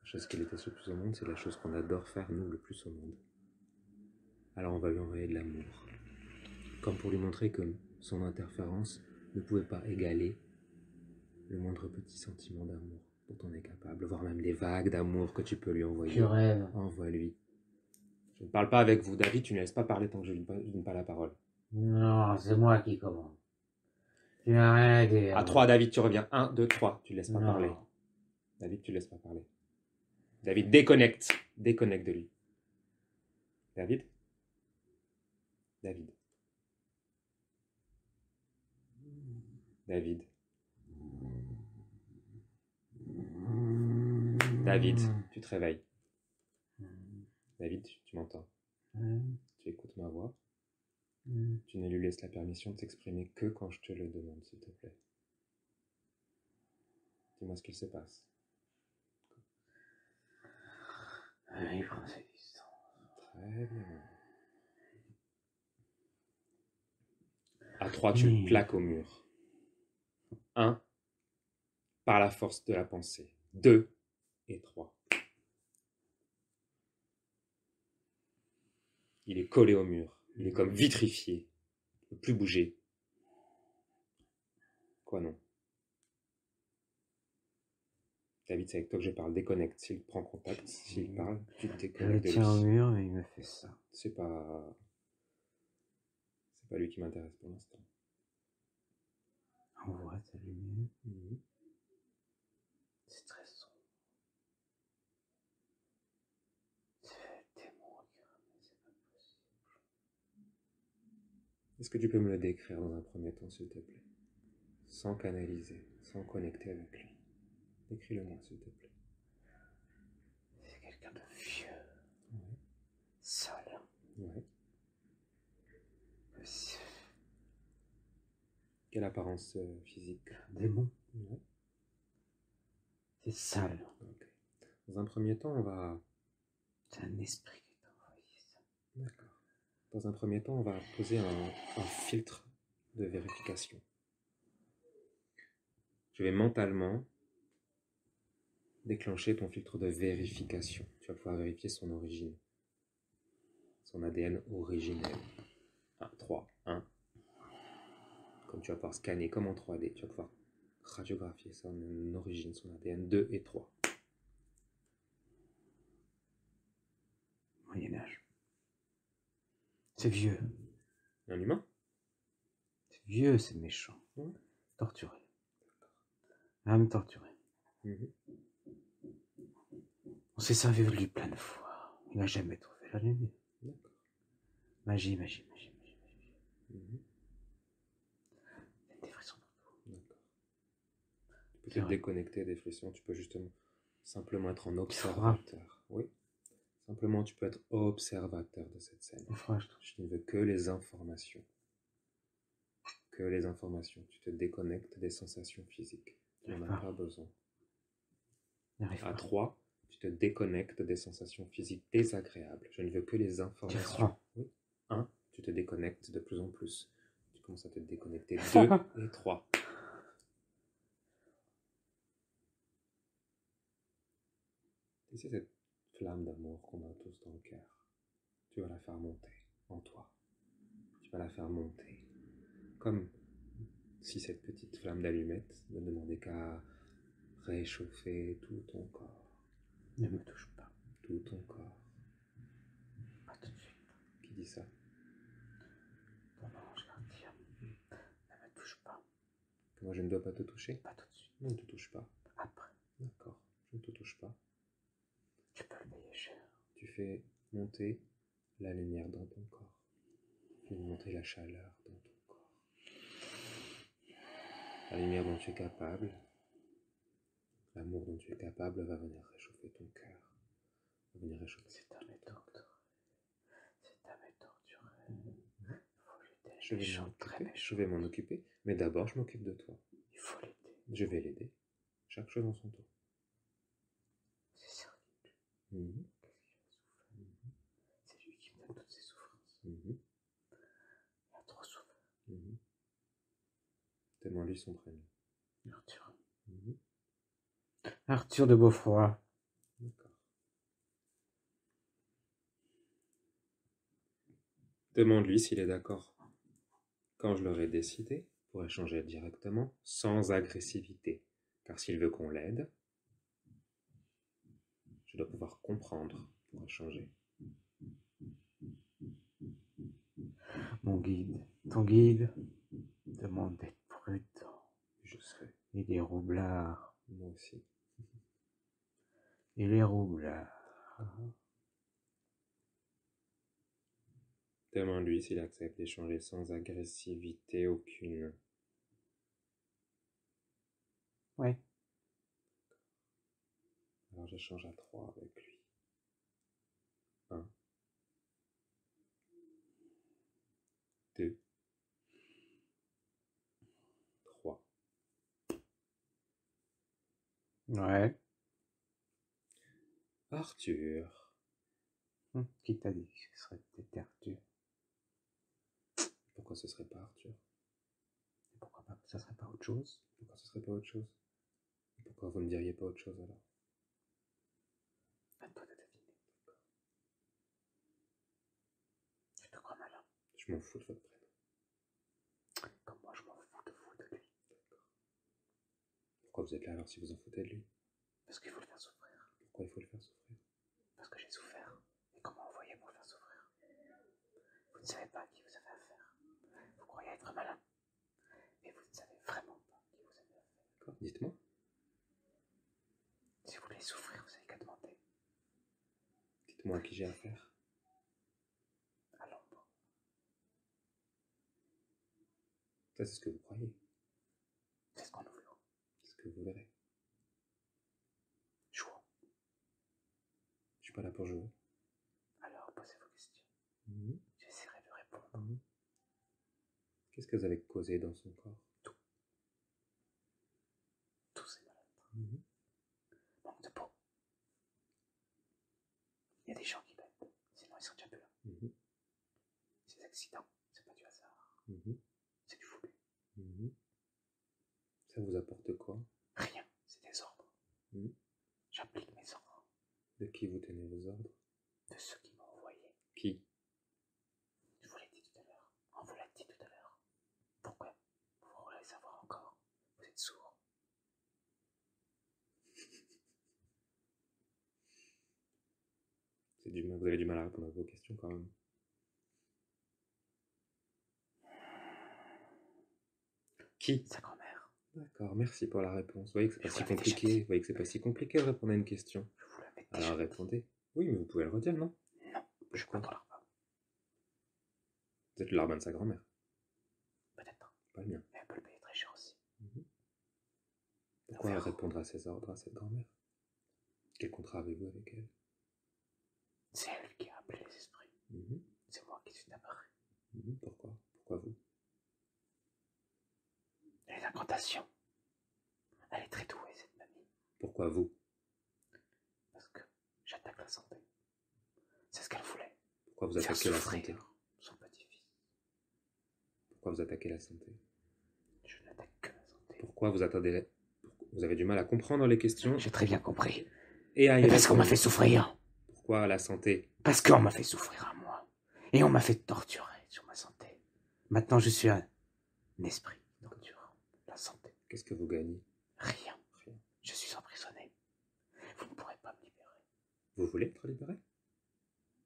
La chose qu'il déteste le plus au monde, c'est la chose qu'on adore faire, nous, le plus au monde. Alors on va lui envoyer de l'amour. Comme pour lui montrer que son interférence ne pouvait pas égaler le moindre petit sentiment d'amour dont on est capable, voire même des vagues d'amour que tu peux lui envoyer. Je rêve. Envoie-lui. Je ne parle pas avec vous, David, tu ne laisses pas parler tant que je ne donne pas la parole. Non, c'est moi qui commande. Tu n'as rien à dire. À 3, David, tu reviens. 1, 2, 3, tu ne laisses pas Non. parler. David, tu ne laisses pas parler. David, déconnecte. Déconnecte de lui. David? David. David. David, tu te réveilles. David, tu m'entends. Tu écoutes ma voix. Tu ne lui laisses la permission de s'exprimer que quand je te le demande, s'il te plaît. Dis-moi ce qu'il se passe. Il prend ses distances. Très bien. À 3, tu le plaques au mur. 1, par la force de la pensée. 2 et 3. Il est collé au mur. Il est comme vitrifié. Il ne peut plus bouger. Quoi non? David, c'est avec toi que je parle. Déconnecte. S'il prend contact, s'il parle, tu te déconnectes de lui. Je le tiens au mur, mais il me fait ça. C'est pas lui qui m'intéresse pour l'instant. On voit ta lumière. C'est très sombre. C'est le démon, mais c'est pas possible. Est-ce que tu peux me le décrire dans un premier temps, s'il te plaît? Sans canaliser, sans connecter avec lui. Décris-le-moi, s'il te plaît. C'est quelqu'un de vieux. Ouais. Seul. Ouais. Quelle apparence physique? Un démon. Ouais. C'est sale. Okay. Dans un premier temps, on va... C'est un esprit qui t'a envoyé ça. D'accord. Dans un premier temps, on va poser un filtre de vérification. Je vais mentalement déclencher ton filtre de vérification. Tu vas pouvoir vérifier son origine. Son ADN originel. 1, 3, 1. Comme tu vas pouvoir scanner comme en 3D, tu vas pouvoir radiographier son origine, son ADN 2 et 3. Moyen-Âge. C'est vieux. Un humain? C'est vieux, c'est méchant. Ouais. Torturé. À me torturer. On s'est servi de lui plein de fois. Il n'a jamais trouvé la lumière. D'accord. Magie. Des frissons partout. D'accord. Tu peux te déconnecter des frissons, tu peux justement simplement être en observateur. Oui. Simplement, tu peux être observateur de cette scène. Je ne veux que les informations. Que les informations. Tu te déconnectes des sensations physiques. Tu n'en as pas besoin. À 3, tu te déconnectes des sensations physiques désagréables. Je ne veux que les informations. Oui. 1, tu te déconnectes de plus en plus. Tu commences à te déconnecter. 2 et 3. Tu sais cette flamme d'amour qu'on a tous dans le cœur. Tu vas la faire monter en toi. Tu vas la faire monter. Comme si cette petite flamme d'allumette ne demandait qu'à réchauffer tout ton corps. Ne me touche pas. Tout ton corps. Pas tout de suite. Qui dit ça? Ton ange gardien. Ne me touche pas. Moi, je ne dois pas te toucher? Pas tout de suite. Ne te touche pas. Après. D'accord, je ne te touche pas. Tu peux le payer cher. Tu fais monter la lumière dans ton corps. Tu fais monter la chaleur dans ton corps. La lumière dont tu es capable, l'amour dont tu es capable va venir réchauffer ton cœur. Va venir réchauffer. C'est à mes torturés. C'est à mes torturés. Je vais m'en occuper, mais d'abord je m'occupe de toi. Il faut l'aider. Je vais l'aider. Chaque chose en son tour. C'est certain. C'est lui qui me donne toutes ses souffrances. Il a trop souffert. Demande-lui son prénom. Arthur. Arthur de Beaufroy. D'accord. Demande-lui s'il est d'accord. Quand je l'aurai décidé, pour échanger directement, sans agressivité. Car s'il veut qu'on l'aide, je dois pouvoir comprendre pour échanger. Mon guide, ton guide, demande d'être prudent. Je serai. Et les roublards. Moi aussi. Et les roublards. Demande-lui s'il accepte d'échanger sans agressivité aucune. Ouais. Alors j'échange à 3 avec lui. 1. 2. 3. Ouais. Arthur. Qui t'a dit que ce serait peut-être Arthur? Pourquoi ce serait pas Arthur? Et pourquoi pas ça serait pas autre chose? Pourquoi ce serait pas autre chose? Pourquoi vous ne diriez pas autre chose alors? À toi de deviner. Je te crois malin. Je m'en fous de votre prénom. Comme moi je m'en fous de vous, de lui. D'accord. Pourquoi vous êtes là alors si vous en foutez de lui? Parce qu'il faut le faire souffrir. Pourquoi il faut le faire souffrir? Parce que j'ai souffert. Et comment envoyer pour le faire souffrir? Vous ne savez pas à qui vous avez affaire. Vous croyez être malin. Mais vous ne savez vraiment pas à qui vous avez affaire. D'accord, dites-moi. Si vous voulez souffrir, vous n'avez qu'à demander. Dites-moi à qui j'ai affaire. À l'ombre. Ça, c'est ce que vous croyez. C'est ce qu'on nous veut. C'est ce que vous verrez. Jouons. Je suis pas là pour jouer. Alors, posez vos questions. J'essaierai de répondre. Qu'est-ce que vous avez causé dans son corps? Tout. Tous ces malades. Manque de peau. Il y a des gens qui bêtent, sinon ils seraient déjà plus là. Ces accidents, c'est pas du hasard. C'est du voulu. Ça vous apporte quoi? Rien, c'est des ordres. J'applique mes ordres. De qui vous tenez vos ordres? De ceux qui m'ont envoyé. Qui? Je vous l'ai dit tout à l'heure. On vous l'a dit tout à l'heure. Pourquoi? Vous voulez savoir encore? Vous êtes sourd. Vous avez du mal à répondre à vos questions quand même. Qui? Sa grand-mère. D'accord, merci pour la réponse. Vous voyez que c'est pas Je si vous l'avais déjà compliqué. dit. Vous voyez que c'est pas si compliqué de répondre à une question. Je vous l'avais déjà Alors dit. répondez. Oui, mais vous pouvez le redire, non? Non, je suis pas dans l'arbre. Vous êtes le larbin de sa grand-mère. Peut-être. Pas le mien. Mais elle peut le payer très cher aussi. Pourquoi répondre à ses ordres à cette grand-mère? Quel contrat avez-vous avec elle? C'est elle qui a appelé les esprits. C'est moi qui suis apparu. Pourquoi? Pourquoi vous? Les incantations. Elle est très douée, cette mamie. Pourquoi vous? Parce que j'attaque la santé. C'est ce qu'elle voulait. Pourquoi vous attaquez la santé? Son petit-fils. Pourquoi vous attaquez la santé? Je n'attaque que la santé. Pourquoi vous attendez? Vous avez du mal à comprendre les questions? J'ai très bien compris. Et parce qu'on m'a fait souffrir. Pourquoi la santé? Parce qu'on m'a fait souffrir à moi. Et on m'a fait torturer sur ma santé. Maintenant, je suis un esprit torturant. La santé. Qu'est-ce que vous gagnez? Rien. Je suis emprisonné. Vous ne pourrez pas me libérer. Vous voulez être libéré?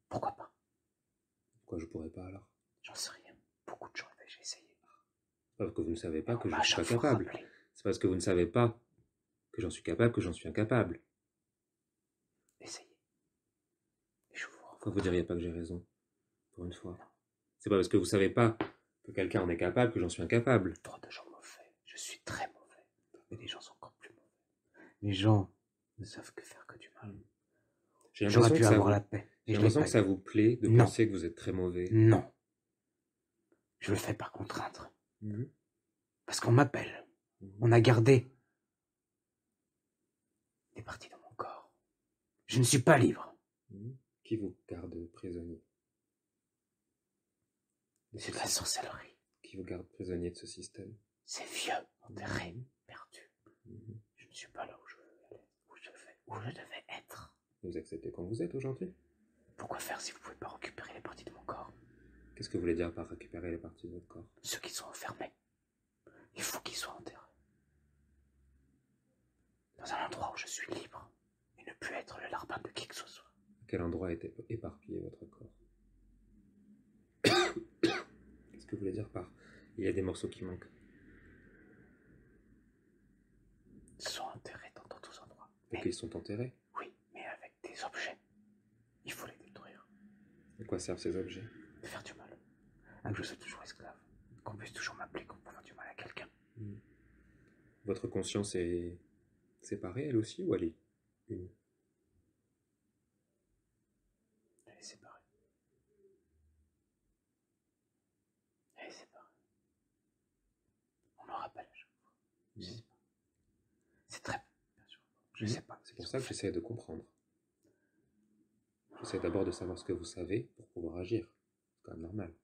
Pourquoi pas? Pourquoi je pourrais pas alors? J'en sais rien. Beaucoup de gens avaient déjà essayé. C'est pas parce que vous ne savez pas que je m'a suis pas chaque fois capable. rappelé. C'est parce que vous ne savez pas que j'en suis capable que j'en suis incapable. Essayez. Et je vous Pourquoi vous diriez pas que j'ai raison? Pour une fois. C'est pas parce que vous savez pas que quelqu'un en est capable que j'en suis incapable. Trop de gens mauvais. Je suis très mauvais. Mais les gens sont encore plus mauvais. Les gens ne savent que faire que du mal. J'aurais pu avoir la paix. J'ai l'impression que ça vous plaît de penser que vous êtes très mauvais. Non. Je le fais par contrainte. Parce qu'on m'appelle. On a gardé des parties de mon corps. Je ne suis pas libre. Qui vous garde prisonnier? C'est de la sorcellerie. Qui vous garde prisonnier de ce système? C'est vieux, enterré, perdu. Je ne suis pas là où je veux aller, où je devais être. Vous acceptez comme vous êtes aujourd'hui? Pourquoi faire si vous ne pouvez pas récupérer les parties de mon corps? Qu'est-ce que vous voulez dire par récupérer les parties de votre corps? Ceux qui sont enfermés. Il faut qu'ils soient enterrés. Dans un endroit où je suis libre et ne plus être le larbin de qui que ce soit. À quel endroit est éparpillé votre corps? Qu'est-ce que vous voulez dire par il y a des morceaux qui manquent? Ils sont enterrés dans d'autres endroits. Donc ils sont enterrés? Oui, mais avec des objets. Il faut les détruire. À quoi servent ces objets? De faire du mal. Que je sois toujours esclave. Qu'on puisse toujours m'appeler quand on fait du mal à quelqu'un. Votre conscience est séparée elle aussi ou elle est une? Elle est séparée. Elle est séparée. On me rappelle à chaque fois. Je sais pas. C'est très bien sûr. Je sais pas. C'est pour ça que j'essaie de comprendre. J'essaie d'abord de savoir ce que vous savez pour pouvoir agir. C'est quand même normal.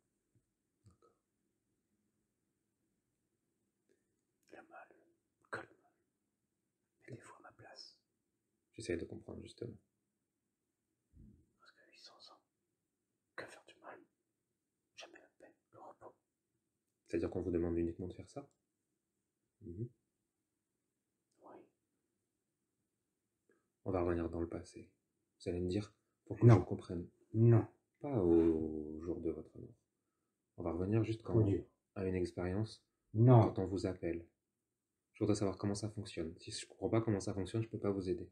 Le mal, que le mal. Mettez-vous à ma place. J'essaie de comprendre justement. Parce que 800 ans, que faire du mal? Jamais la paix, le repos. C'est-à-dire qu'on vous demande uniquement de faire ça? Oui. On va revenir dans le passé. Vous allez me dire pour que je comprenne. Non. Pas au jour de votre mort. On va revenir juste à une expérience. Non. Quand on vous appelle. Je voudrais savoir comment ça fonctionne. Si je ne comprends pas comment ça fonctionne, je ne peux pas vous aider.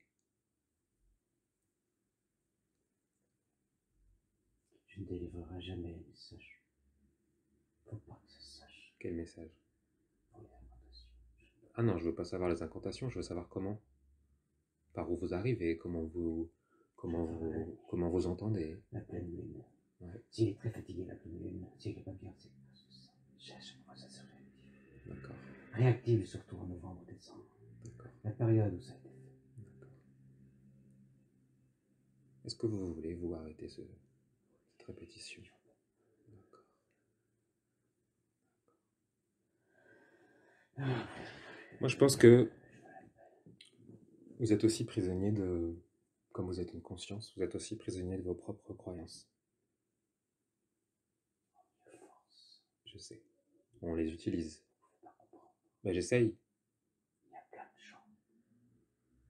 Je ne délivrerai jamais les messages. Faut pas que ça se sache. Quel message? Pour les incantations. Ah non, je veux pas savoir les incantations, je veux savoir comment. Par où vous arrivez, comment vous entendez. La pleine lune. Ouais. S'il est très fatigué la pleine lune, s'il n'est pas bien, c'est à chaque fois ça se réactive. D'accord. Réactive surtout en novembre, décembre. D'accord. La période où ça a été fait. D'accord. Est-ce que vous voulez vous arrêter cette répétition? D'accord. Moi je pense que vous êtes aussi prisonnier de, comme vous êtes une conscience, vous êtes aussi prisonnier de vos propres croyances. Je sais. On les utilise. Mais j'essaye. Il y a plein de gens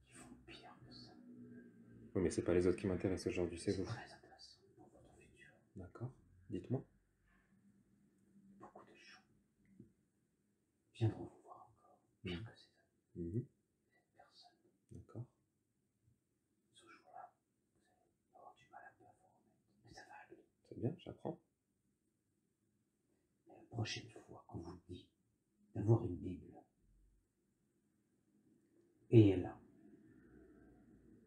qui font pire que ça. Oui, mais c'est pas les autres qui m'intéressent aujourd'hui, c'est vous. C'est très intéressant pour votre futur. D'accord. Dites-moi. Beaucoup de gens viendront vous voir. Personne. D'accord. Ce jour-là, vous allez avoir du mal un peu à vous remettre. Mais ça va aller. C'est bien, j'apprends. Mais la prochaine fois qu'on vous dit d'avoir une Bible, et là,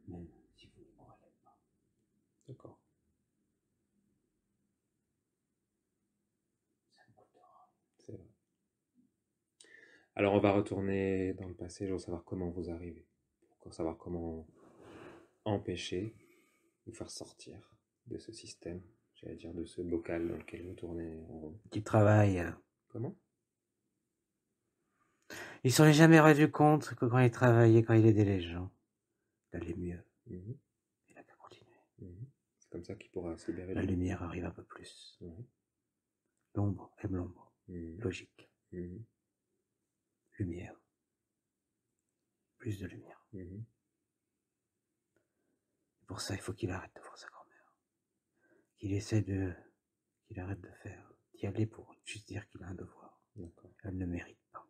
même si vous ne croyez pas. D'accord. Ça me coûtera. C'est vrai. Alors on va retourner dans le passé, je veux savoir comment vous arrivez. Pour savoir comment empêcher, vous faire sortir de ce système, j'allais dire de ce bocal dans lequel vous tournez en rond. Qui travaille. Comment? Ils s'en est jamais rendu compte que quand il travaillait, quand il aidait les gens, il allait mieux. Il a qu'à continuer. C'est comme ça qu'il pourra se libérer. La lumière arrive un peu plus. L'ombre aime l'ombre. Logique. Lumière. Plus de lumière. Pour ça, il faut qu'il arrête de voir sa grand-mère. Qu'il arrête de faire, d'y aller pour juste dire qu'il a un devoir. D'accord. Elle ne mérite pas.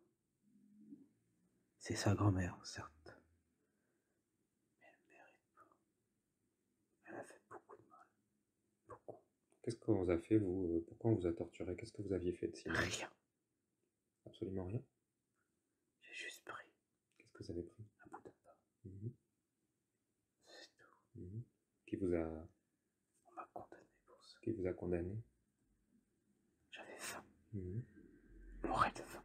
C'est sa grand-mère, certes. Mais elle ne mérite pas. Elle a fait beaucoup de mal. Beaucoup. Qu'est-ce qu'on vous a fait, vous? Pourquoi on vous a torturé? Qu'est-ce que vous aviez fait de si mal? Rien. Absolument rien? J'ai juste pris. Qu'est-ce que vous avez pris? Un bout de pain. C'est tout. Qui vous a... On m'a condamné pour ça. Qui vous a condamné? J'avais faim. Mourais de faim.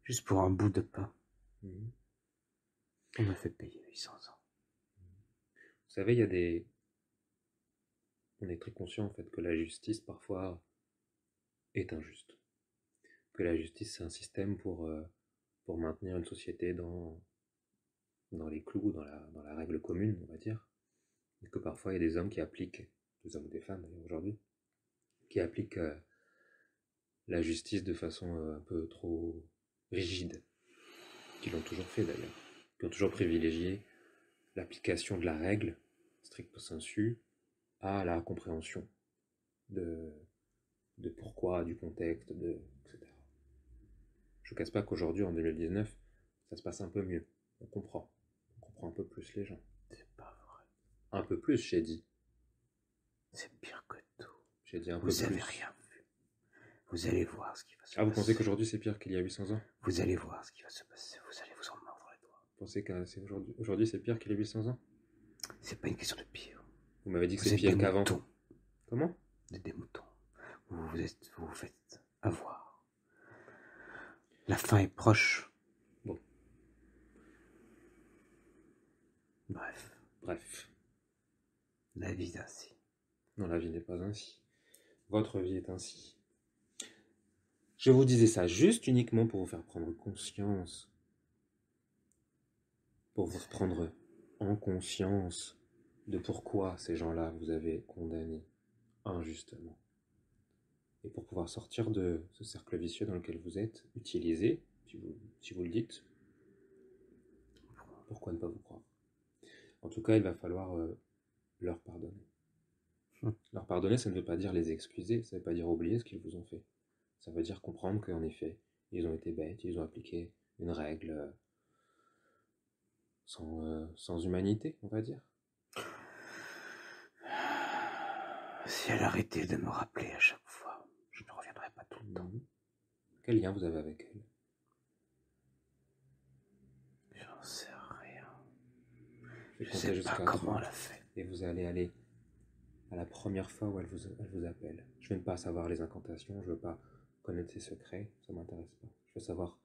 Juste pour un bout de pain. On m'a fait payer 800 ans. Vous savez, il y a des... On est très conscient en fait que la justice parfois est injuste. Que la justice c'est un système pour maintenir une société dans les clous, dans la règle commune, on va dire. Et que parfois il y a des hommes qui appliquent, des hommes ou des femmes d'ailleurs aujourd'hui, qui appliquent la justice de façon un peu trop rigide, qui l'ont toujours fait d'ailleurs, qui ont toujours privilégié l'application de la règle, stricto sensu, à la compréhension de pourquoi, du contexte, etc. Je ne casse pas qu'aujourd'hui, en 2019, ça se passe un peu mieux. On comprend un peu plus les gens. C'est pas vrai. Un peu plus, j'ai dit. C'est pire que tout. J'ai dit un peu plus. Vous avez rien vu. Vous allez voir ce qui va se passer. Ah, vous pensez qu'aujourd'hui c'est pire qu'il y a 800 ans? Vous allez voir ce qui va se passer. Vous allez vous en mordre les doigts. Vous pensez qu'aujourd'hui c'est pire qu'il y a 800 ans? C'est pas une question de pire. Vous m'avez dit que c'est pire qu'avant. Comment? Vous êtes des moutons. Vous vous faites avoir. La fin est proche. Bon. Bref. La vie est ainsi. Non, la vie n'est pas ainsi. Votre vie est ainsi. Je vous disais ça juste uniquement pour vous faire prendre conscience. Pour vous prendre en conscience de pourquoi ces gens-là vous avez condamné injustement. Et pour pouvoir sortir de ce cercle vicieux dans lequel vous êtes, utilisé, si vous le dites, pourquoi ne pas vous croire? En tout cas, il va falloir leur pardonner. Leur pardonner, ça ne veut pas dire les excuser, ça ne veut pas dire oublier ce qu'ils vous ont fait. Ça veut dire comprendre qu'en effet, ils ont été bêtes, ils ont appliqué une règle sans humanité, on va dire. Si elle arrêtait de me rappeler à chaque fois, je ne reviendrai pas tout le temps. Quel lien vous avez avec elle? J'en sais rien. Je sais pas comment elle a fait. Et vous allez aller à la première fois où elle vous appelle. Je veux pas savoir les incantations, je veux pas connaître ses secrets, ça m'intéresse pas. Je veux savoir,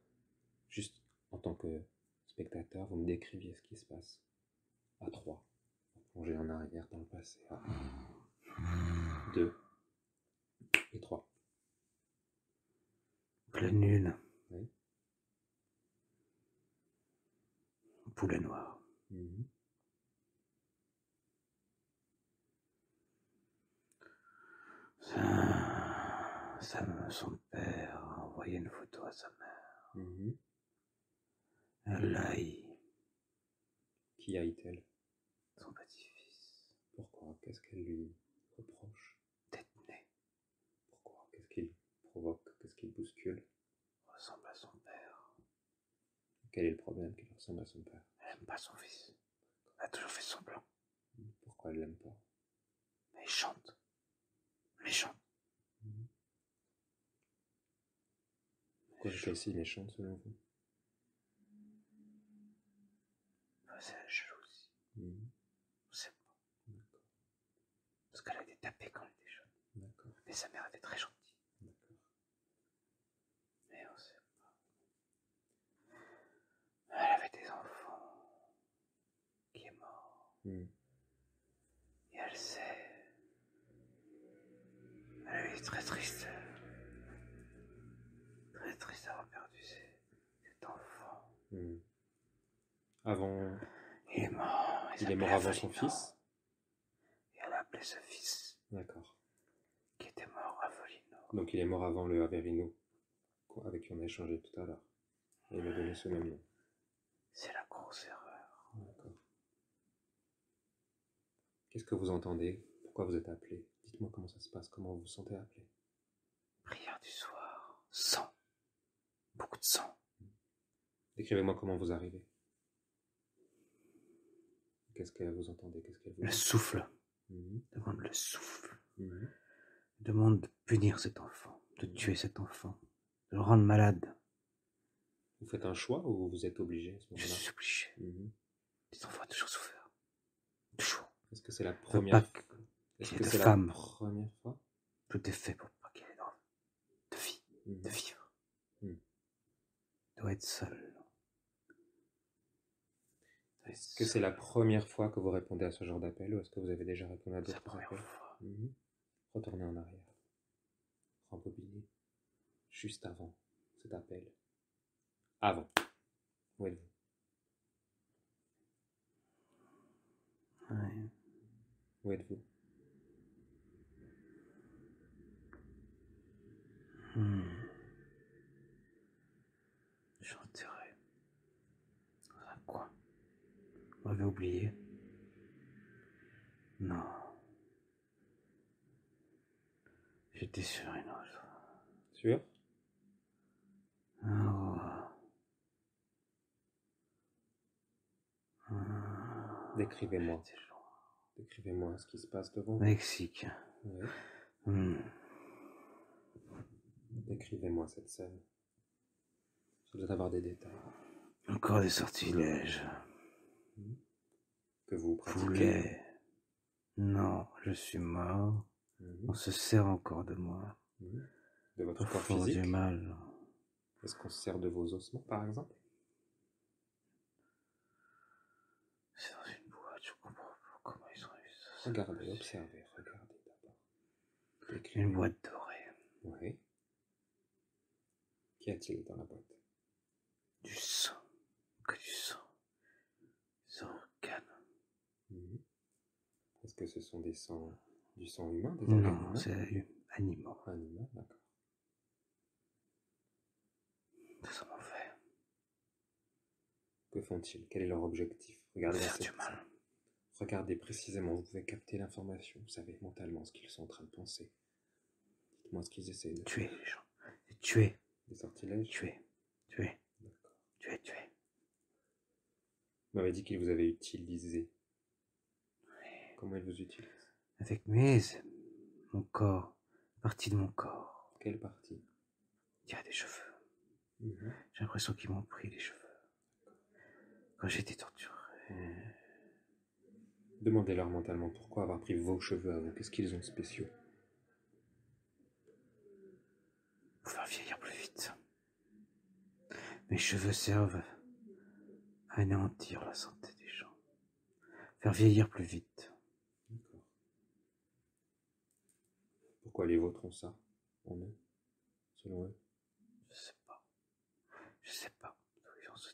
juste en tant que spectateur, vous me décriviez ce qui se passe. À 3. Plonger en arrière dans le passé. À 1, 2 et 3. Pleine lune. Oui. Poulet noir. Son père a envoyé une photo à sa mère. Elle haït. Qui haït-elle? Son petit-fils. Pourquoi? Qu'est-ce qu'elle lui reproche? D'être né. Pourquoi? Qu'est-ce qu'il provoque? Qu'est-ce qu'il bouscule? Ressemble à son père. Quel est le problème qu'elle ressemble à son père? Elle aime pas son fils. Elle a toujours fait semblant. Pourquoi elle l'aime pas? Méchante. Méchante. Pourquoi elle est si méchante selon vous? C'est la jalousie. On sait pas. D'accord. Parce qu'elle a été tapée quand elle était jeune. D'accord. Mais sa mère était très gentille. D'accord. Mais on sait pas. Elle avait des enfants qui est mort. Et elle sait. Elle est très triste. Très triste d'avoir perdu cet enfant. Avant. Il est mort. Il est mort avant son fils? Et elle a appelé ce fils. D'accord. Qui était mort Avelino. Donc il est mort avant le Averino, avec qui on a échangé tout à l'heure. Et il m'a donné ce même nom. C'est la grosse erreur. D'accord. Qu'est-ce que vous entendez? Pourquoi vous êtes appelé? Dites-moi comment ça se passe, comment vous vous sentez appelé? Prière du soir. Sang. Beaucoup de sang. Décrivez-moi comment vous arrivez. Qu'est-ce que vous entendez? Qu'est-ce qu'elle vous dit? Le souffle. Demande le souffle. Mmh. Demande de punir cet enfant, de tuer cet enfant, de le rendre malade. Vous faites un choix ou vous êtes obligé à ce moment-là? Je suis obligé. Les enfants ont toujours souffert. Toujours. Est-ce que c'est la première fois? Est-ce que c'est la première fois? Tout est fait pour pas qu'il ait de vie, de vivre. Il doit être seul. Est-ce que c'est la première fois que vous répondez à ce genre d'appel ou est-ce que vous avez déjà répondu à d'autres appels? Retournez en arrière. Rembobinez. Juste avant cet appel. Avant. Où êtes-vous? Ouais. Où êtes-vous? Je suis enterré dans un coin. On m'avait oublié. Non. J'étais sur une autre. Sûr? Décrivez-moi. Décrivez-moi ce qui se passe devant vous. Mexique. Oui. Décrivez-moi cette scène. J'ai besoin d'avoir des détails. Encore des sortilèges. Que vous pratiquez. Poulet. Non, je suis mort. On se sert encore de moi. De votre corps physique. Du mal. Est-ce qu'on se sert de vos ossements, par exemple? C'est dans une boîte, je comprends pas comment ils ont eu ça. Regardez, observez, regardez d'abord. Une boîte dorée. Oui. Qu'y a-t-il dans la boîte? Du sang. Que du sang. Des organes. Est-ce que ce sont du sang humain, des organes humains? Non, c'est animaux. Animaux, d'accord. Qu'est-ce qu'on en fait? Que font-ils? Quel est leur objectif? Regardez faire du mal. Regardez précisément, vous pouvez capter l'information, vous savez mentalement ce qu'ils sont en train de penser. Dites-moi ce qu'ils essaient de tuer les gens. Tuer. Des sortilèges? Tuer. D'accord. Tuer. Vous m'avez dit qu'ils vous avaient utilisé. Oui. Comment ils vous utilisent? Avec mon corps. Partie de mon corps. Quelle partie? Il y a des cheveux. J'ai l'impression qu'ils m'ont pris les cheveux. Quand j'étais torturé. Demandez-leur mentalement pourquoi avoir pris vos cheveux à vous. Qu'est-ce qu'ils ont de spéciaux? Pour faire vieillir plus vite. Mes cheveux servent à anéantir la santé des gens. Faire vieillir plus vite. D'accord. Pourquoi les vôtres ont ça en eux, selon eux? Je sais pas.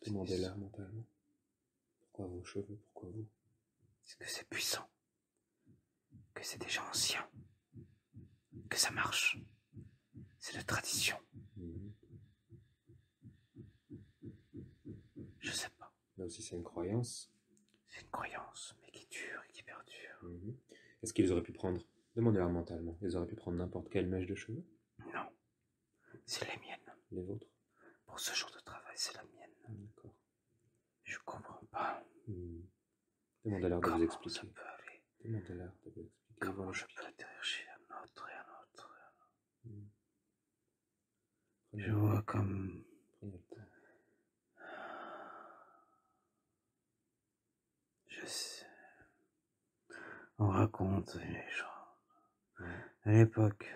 Demandez-leur mentalement. Pourquoi vos cheveux? Pourquoi vous? Est-ce que c'est puissant? Que c'est déjà ancien? Que ça marche? C'est de tradition. Je sais pas. Là aussi c'est une croyance. C'est une croyance, mais qui dure et qui perdure. Est-ce qu'ils auraient pu prendre... Demandez-leur mentalement. Ils auraient pu prendre n'importe quelle mèche de cheveux? Non. C'est les miennes. Les vôtres? Pour ce genre de travail, c'est la mienne. D'accord. pas. Demandez-leur de vous expliquer. Ça peut aller. Demandez-leur de vous expliquer. Comment je peux atterrir chez un autre et un autre. Je vois comme... Prenez le temps. Je sais. On raconte une légende. À l'époque,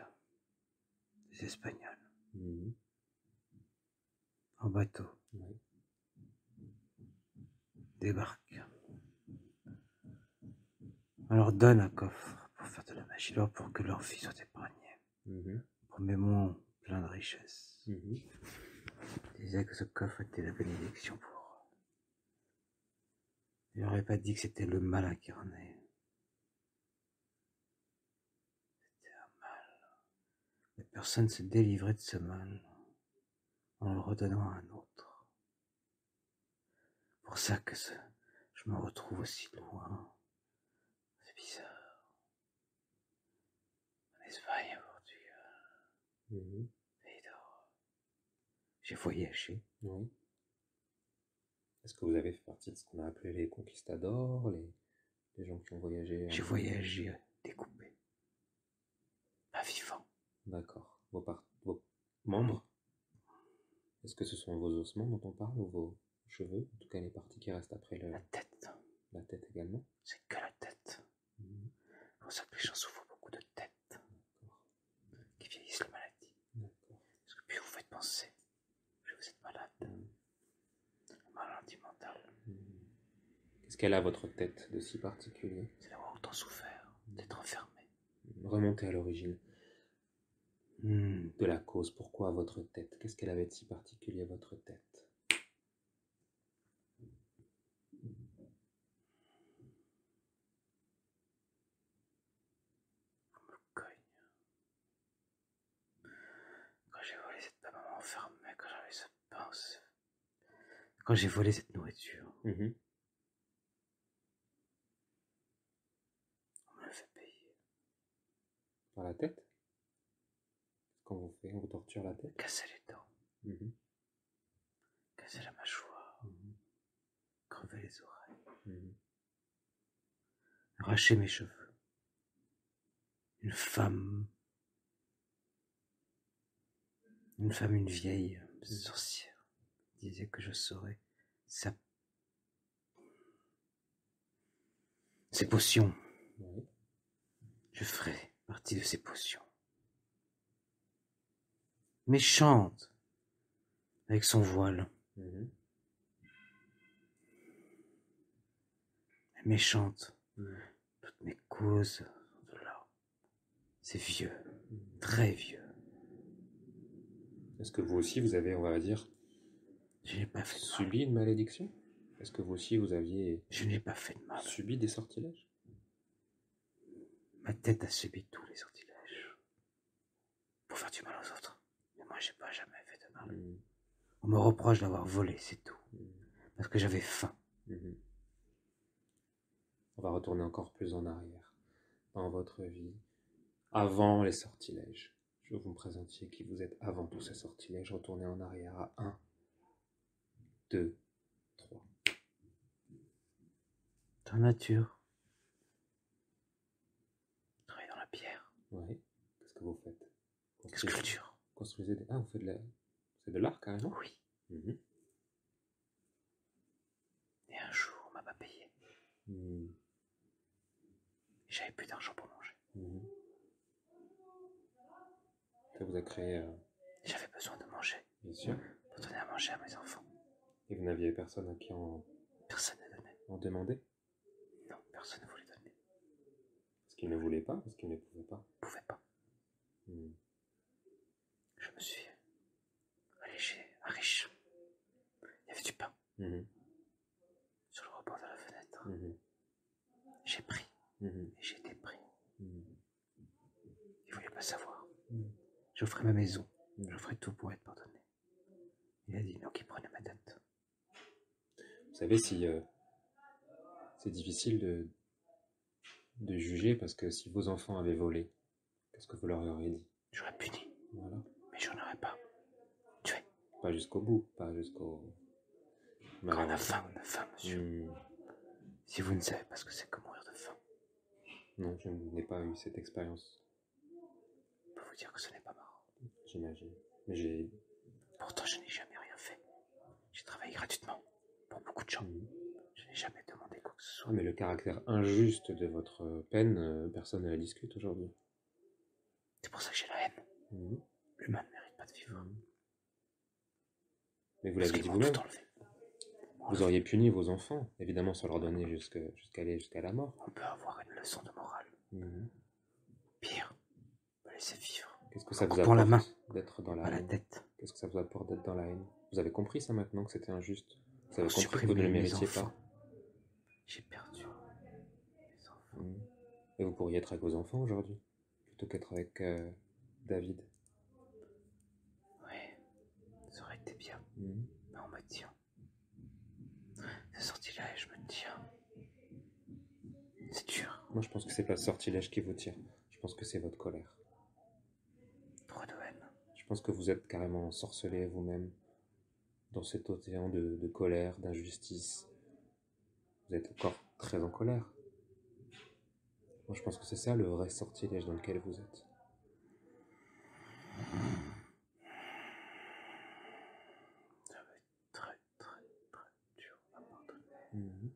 des Espagnols. En bateau. Débarquent. On leur donne un coffre pour faire de la magie, pour que leur vie soit épargnée. Premier monde plein de richesses. Ils disaient que ce coffre était la bénédiction pour eux. Ils n'auraient pas dit que c'était le mal incarné. C'était un mal. Mais personne ne se délivrait de ce mal en le redonnant à un autre. Pour ça que je me retrouve aussi loin. C'est bizarre. En Espagne, au Portugal. Pays d'or. J'ai voyagé. Oui. Est-ce que vous avez fait partie de ce qu'on a appelé les conquistadors, les gens qui ont voyagé? J'ai voyagé découpé. Pas vivant. D'accord. Vos membres? Est-ce que ce sont vos ossements dont on parle ou vos cheveux? En tout cas, les parties qui restent après La tête. La tête également? C'est que la tête. C'est pour ça que les gens souffrent beaucoup de tête. Qui vieillissent la maladie. D'accord. Parce que plus vous faites penser, plus vous êtes malade. Maladie mentale. Qu'est-ce qu'elle a, votre tête, de si particulier? C'est d'avoir autant souffert, d'être enfermé. Remontez à l'origine de la cause. Pourquoi votre tête? Qu'est-ce qu'elle avait de si particulier, votre tête? On me cogne. Quand j'ai volé cette maman enfermée, quand j'avais ce pain, quand j'ai volé cette nourriture, on me le fait payer. Par la tête? Quand on vous torture la tête? Casser les dents. Casser la mâchoire. Crever les oreilles. Arracher mes cheveux. Une femme, une vieille sorcière, disait que je saurais ces potions. Je ferai partie de ces potions. Méchante, avec son voile. Méchante. Toutes mes causes sont de là. C'est vieux, très vieux. Est-ce que vous aussi, vous avez, on va dire, je n'ai pas fait de subi une malédiction? Est-ce que vous aussi, vous aviez je n'ai pas fait de mal. Subi des sortilèges? Ma tête a subi tous les sortilèges pour faire du mal aux autres. Mais moi, j'ai pas jamais fait de mal. On me reproche d'avoir volé, c'est tout. Parce que j'avais faim. On va retourner encore plus en arrière dans votre vie, avant les sortilèges. Je veux que vous me présentiez qui vous êtes avant tous ces sortilèges. Retournez en arrière à 1, 2, 3. Dans la nature. Travailler dans la pierre. Oui. Qu'est-ce que vous faites? Sculpture. Construisez des... Ah, vous faites c'est de l'art carrément? Oui. Et un jour, on m'a pas payé. J'avais plus d'argent pour manger. Ça vous a créé... J'avais besoin de manger. Bien sûr. Pour donner à manger à mes enfants. Et vous n'aviez personne à qui en... Personne ne donnait. En demander? Non, personne ne voulait donner. Parce qu'ils ne voulaient pas? Parce qu'ils ne pouvaient pas? Ils ne pouvaient pas. Je me suis allé chez un riche. Il y avait du pain. Sur le rebord de la fenêtre. J'ai pris. Et j'ai été pris. Il ne voulait pas savoir. J'offrais ma maison. J'offrais tout pour être pardonné. Il a dit non, qu'il prenait ma dette. Vous savez, si c'est difficile de juger, parce que si vos enfants avaient volé, qu'est-ce que vous leur auriez dit? J'aurais puni. Voilà. Mais j'en aurais pas tué. Pas jusqu'au bout, pas jusqu'au... Quand on a faim, monsieur. Mmh. Si vous ne savez pas ce que c'est que mourir de faim. Non, je n'ai pas eu cette expérience. Je peux vous dire que ce n'est pas marrant. J'imagine. Mais pourtant, je n'ai jamais rien fait. J'ai travaillé gratuitement pour beaucoup de gens. Je n'ai jamais demandé quoi que ce soit. Ah, mais le caractère injuste de votre peine, personne ne la discute aujourd'hui. C'est pour ça que j'ai la haine. L'humain ne mérite pas de vivre. Mais vous l'avez dit vous-même. Vous auriez puni vos enfants, évidemment, sans leur donner jusqu'à la mort. On peut avoir une leçon de morale. Pire, me laisser vivre. Qu'est-ce que ça vous apporte d'être dans la haine? La tête. Qu'est-ce que ça vous apporte d'être dans la haine? Vous avez compris ça maintenant, que c'était injuste? Vous avez compris que vous ne le méritiez pas? J'ai perdu mes enfants. Et vous pourriez être avec vos enfants aujourd'hui, plutôt qu'être avec David. Oui, ça aurait été bien. Mais on me tient. Ce sortilège me tient. C'est dur. Moi, je pense que c'est pas le sortilège qui vous tire. Je pense que c'est votre colère. Trop de haine. Je pense que vous êtes carrément ensorcelé vous-même dans cet océan de colère, d'injustice. Vous êtes encore très en colère. Moi, je pense que c'est ça le vrai sortilège dans lequel vous êtes. Ça va être très, très, très dur à pardonner.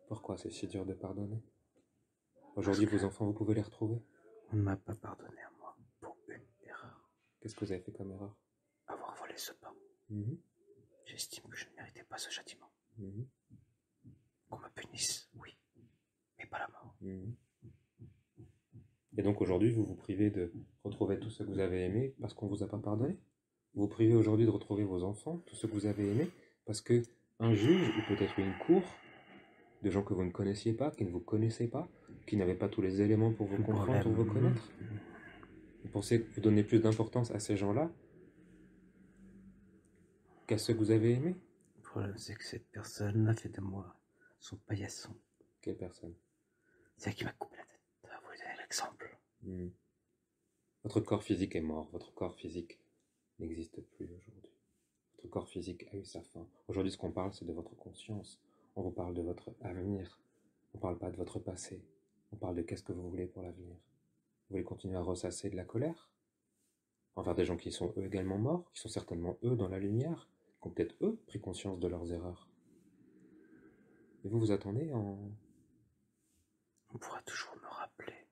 Pourquoi c'est si dur de pardonner? Aujourd'hui, vos enfants, vous pouvez les retrouver? On ne m'a pas pardonné à moi pour une erreur. Qu'est-ce que vous avez fait comme erreur? Avoir volé ce pain. J'estime que je ne méritais pas ce châtiment. Qu'on me punisse, oui, mais pas la mort. Et donc aujourd'hui, vous vous privez de retrouver tout ce que vous avez aimé parce qu'on ne vous a pas pardonné? Vous vous privez aujourd'hui de retrouver vos enfants, tout ce que vous avez aimé, parce que un juge, ou peut-être une cour, de gens que vous ne connaissiez pas, qui ne vous connaissaient pas, qui n'avaient pas tous les éléments pour vous comprendre, pour vous connaître. Vous pensez que vous donnez plus d'importance à ces gens-là qu'à ceux que vous avez aimés? Le problème, c'est que cette personne a fait de moi son paillasson. Quelle personne? Celle qui m'a coupé la tête. Vous donner l'exemple. Votre corps physique est mort. Votre corps physique n'existe plus aujourd'hui. Votre corps physique a eu sa fin. Aujourd'hui, ce qu'on parle, c'est de votre conscience. On vous parle de votre avenir. On ne parle pas de votre passé. On parle de qu'est-ce que vous voulez pour l'avenir. Vous voulez continuer à ressasser de la colère envers des gens qui sont eux également morts, qui sont certainement eux dans la lumière, qui ont peut-être eux pris conscience de leurs erreurs. Et vous vous attendez en... On pourra toujours me rappeler.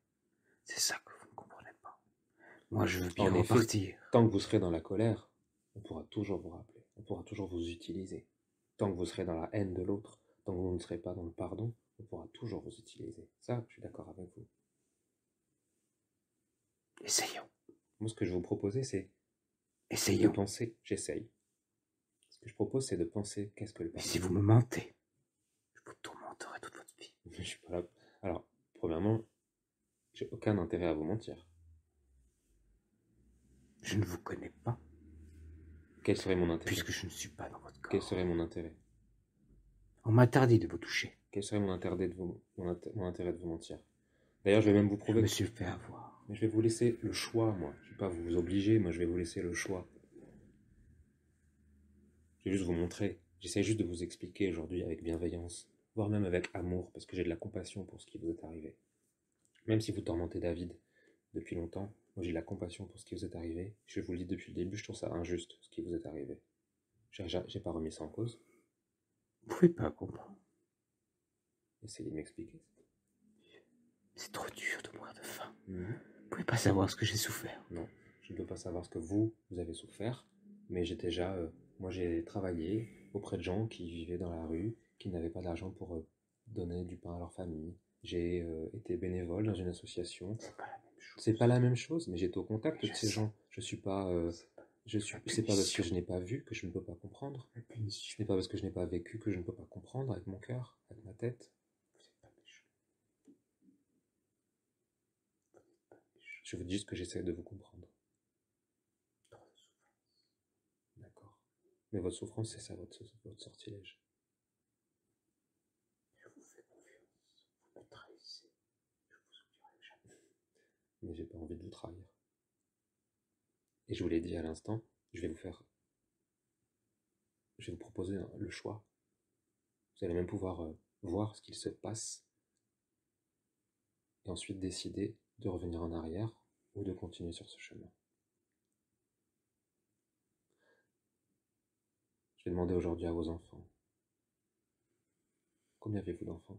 C'est ça que vous ne comprenez pas. Moi, je veux bien repartir. Effet, tant que vous serez dans la colère, on pourra toujours vous rappeler. On pourra toujours vous utiliser. Tant que vous serez dans la haine de l'autre, tant que vous ne serez pas dans le pardon, on pourra toujours vous utiliser. Ça, je suis d'accord avec vous. Essayons. Moi, ce que je vais vous proposer, c'est essayons de penser. J'essaye. Ce que je propose, c'est de penser qu'est-ce que le pardon. Mais si vous me mentez, je vous tourmenterai toute votre vie. Je suis pas là. Alors, premièrement, j'ai aucun intérêt à vous mentir. Je ne vous connais pas. Quel serait mon intérêt? Puisque je ne suis pas dans votre corps. Quel serait mon intérêt? On m'interdit de vous toucher. Quel serait mon intérêt de vous mentir? D'ailleurs, je vais même vous prouver. Je me suis fait avoir. Mais je vais vous laisser le choix, moi. Je ne vais pas vous obliger, moi je vais vous laisser le choix. Je vais juste vous montrer. J'essaie juste de vous expliquer aujourd'hui avec bienveillance, voire même avec amour, parce que j'ai de la compassion pour ce qui vous est arrivé. Même si vous tourmentez David depuis longtemps, moi j'ai de la compassion pour ce qui vous est arrivé. Je vous le dis depuis le début, je trouve ça injuste ce qui vous est arrivé. J'ai pas remis ça en cause. Vous pouvez pas comprendre. Essayez de m'expliquer. C'est trop dur de mourir de faim. Vous pouvez pas savoir ce que j'ai souffert. Non, je ne peux pas savoir ce que vous avez souffert, mais moi j'ai travaillé auprès de gens qui vivaient dans la rue, qui n'avaient pas d'argent pour donner du pain à leur famille. J'ai été bénévole dans une association. C'est pas la même chose, mais j'étais au contact de ces gens. Je suis pas... c'est pas parce que je n'ai pas vu que je ne peux pas comprendre. Ce n'est pas parce que je n'ai pas vécu que je ne peux pas comprendre avec mon cœur, avec ma tête. Je vous dis juste que j'essaie de vous comprendre. D'accord. Mais votre souffrance, c'est ça, votre sortilège. Je vous fais confiance. Vous me trahissez. Je vous oublierai jamais. Mais j'ai pas envie de vous trahir. Et je vous l'ai dit à l'instant, je vais vous proposer le choix. Vous allez même pouvoir voir ce qu'il se passe et ensuite décider de revenir en arrière ou de continuer sur ce chemin. Je vais demander aujourd'hui à vos enfants. Combien avez-vous d'enfants?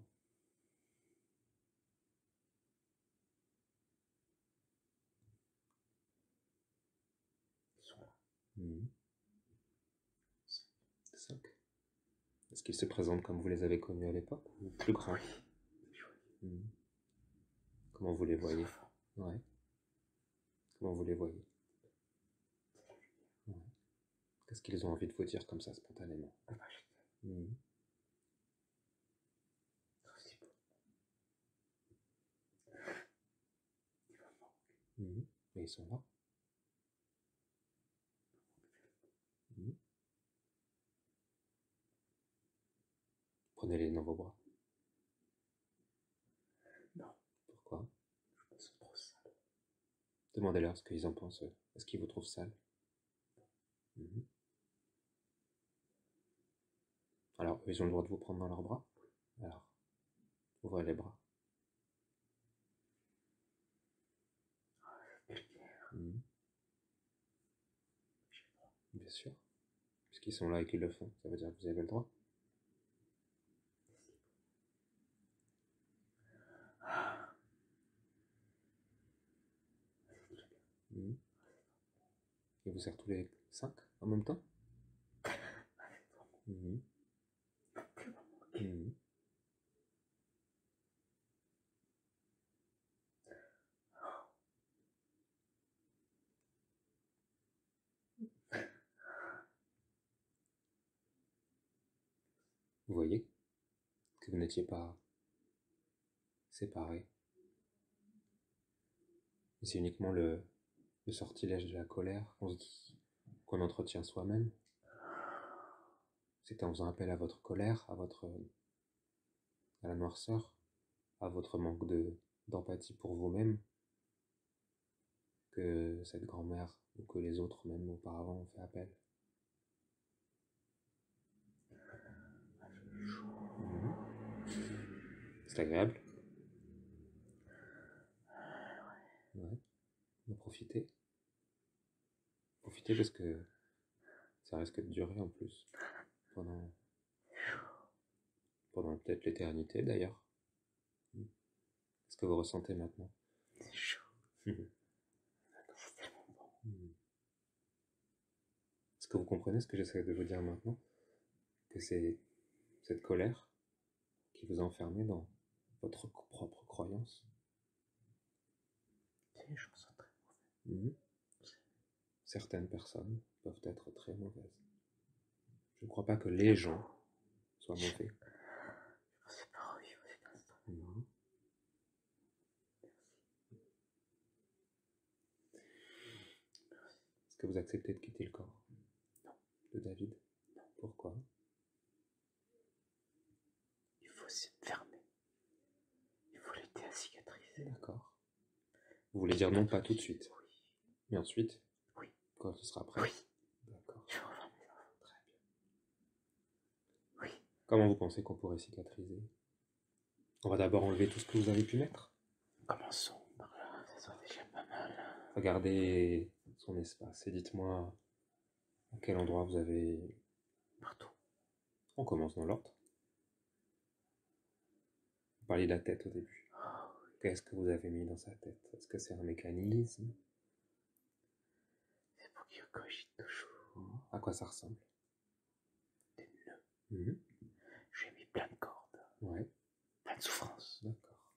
Ils sont là. 5. Est-ce qu'ils se présentent comme vous les avez connus à l'époque ou plus grands? Oui. Comment vous les voyez? Ouais. Comment vous les voyez? Ouais. Qu'est-ce qu'ils ont envie de vous dire comme ça spontanément? Mais ils sont là. Prenez-les dans vos bras. Non. Pourquoi? Je me sens trop sale. Demandez-leur ce qu'ils en pensent. Est-ce qu'ils vous trouvent sale? Alors, eux, ils ont le droit de vous prendre dans leurs bras? Alors, ouvrez les bras. Bien sûr. Puisqu'ils sont là et qu'ils le font, ça veut dire que vous avez le droit. Ils vous serrent tous les 5 en même temps? Vous voyez que vous n'étiez pas séparés. C'est uniquement le sortilège de la colère qu'on entretient soi-même. C'est en faisant appel à votre colère, à la noirceur, à votre manque d'empathie pour vous-même, que cette grand-mère ou que les autres même auparavant ont fait appel. C'est agréable. Ouais. On va profiter. Profitez parce que ça risque de durer en plus. Pendant peut-être l'éternité d'ailleurs. Qu'est-ce que vous ressentez maintenant? C'est chaud. C'est tellement bon. Est-ce que vous comprenez ce que j'essaie de vous dire maintenant? Que c'est cette colère qui vous a enfermé dans votre propre croyance. Je me sens très mauvais. Certaines personnes peuvent être très mauvaises. Je ne crois pas que les gens soient mauvais. C'est pas revivre cet instant. Est-ce que vous acceptez de quitter le corps? Non. De David? Non. Pourquoi? Il faut se fermer. Il faut l'aider à cicatriser. D'accord. Vous voulez dire non, pas tout de suite? Oui. Mais ensuite? Oui. Quand ce sera prêt? Oui. D'accord. Je vais revoir mes enfants. Très bien. Oui. Comment vous pensez qu'on pourrait cicatriser? On va d'abord enlever tout ce que vous avez pu mettre. Commençons par là, ça sera déjà pas mal. Regardez son espace et dites-moi à quel endroit vous avez... Partout. On commence dans l'ordre. Vous parliez de la tête au début. Oh, oui. Qu'est-ce que vous avez mis dans sa tête? Est-ce que c'est un mécanisme? C'est pour qu'il cogite toujours. À quoi ça ressemble? Des nœuds. J'ai mis plein de cordes. Ouais. Plein de souffrances. D'accord.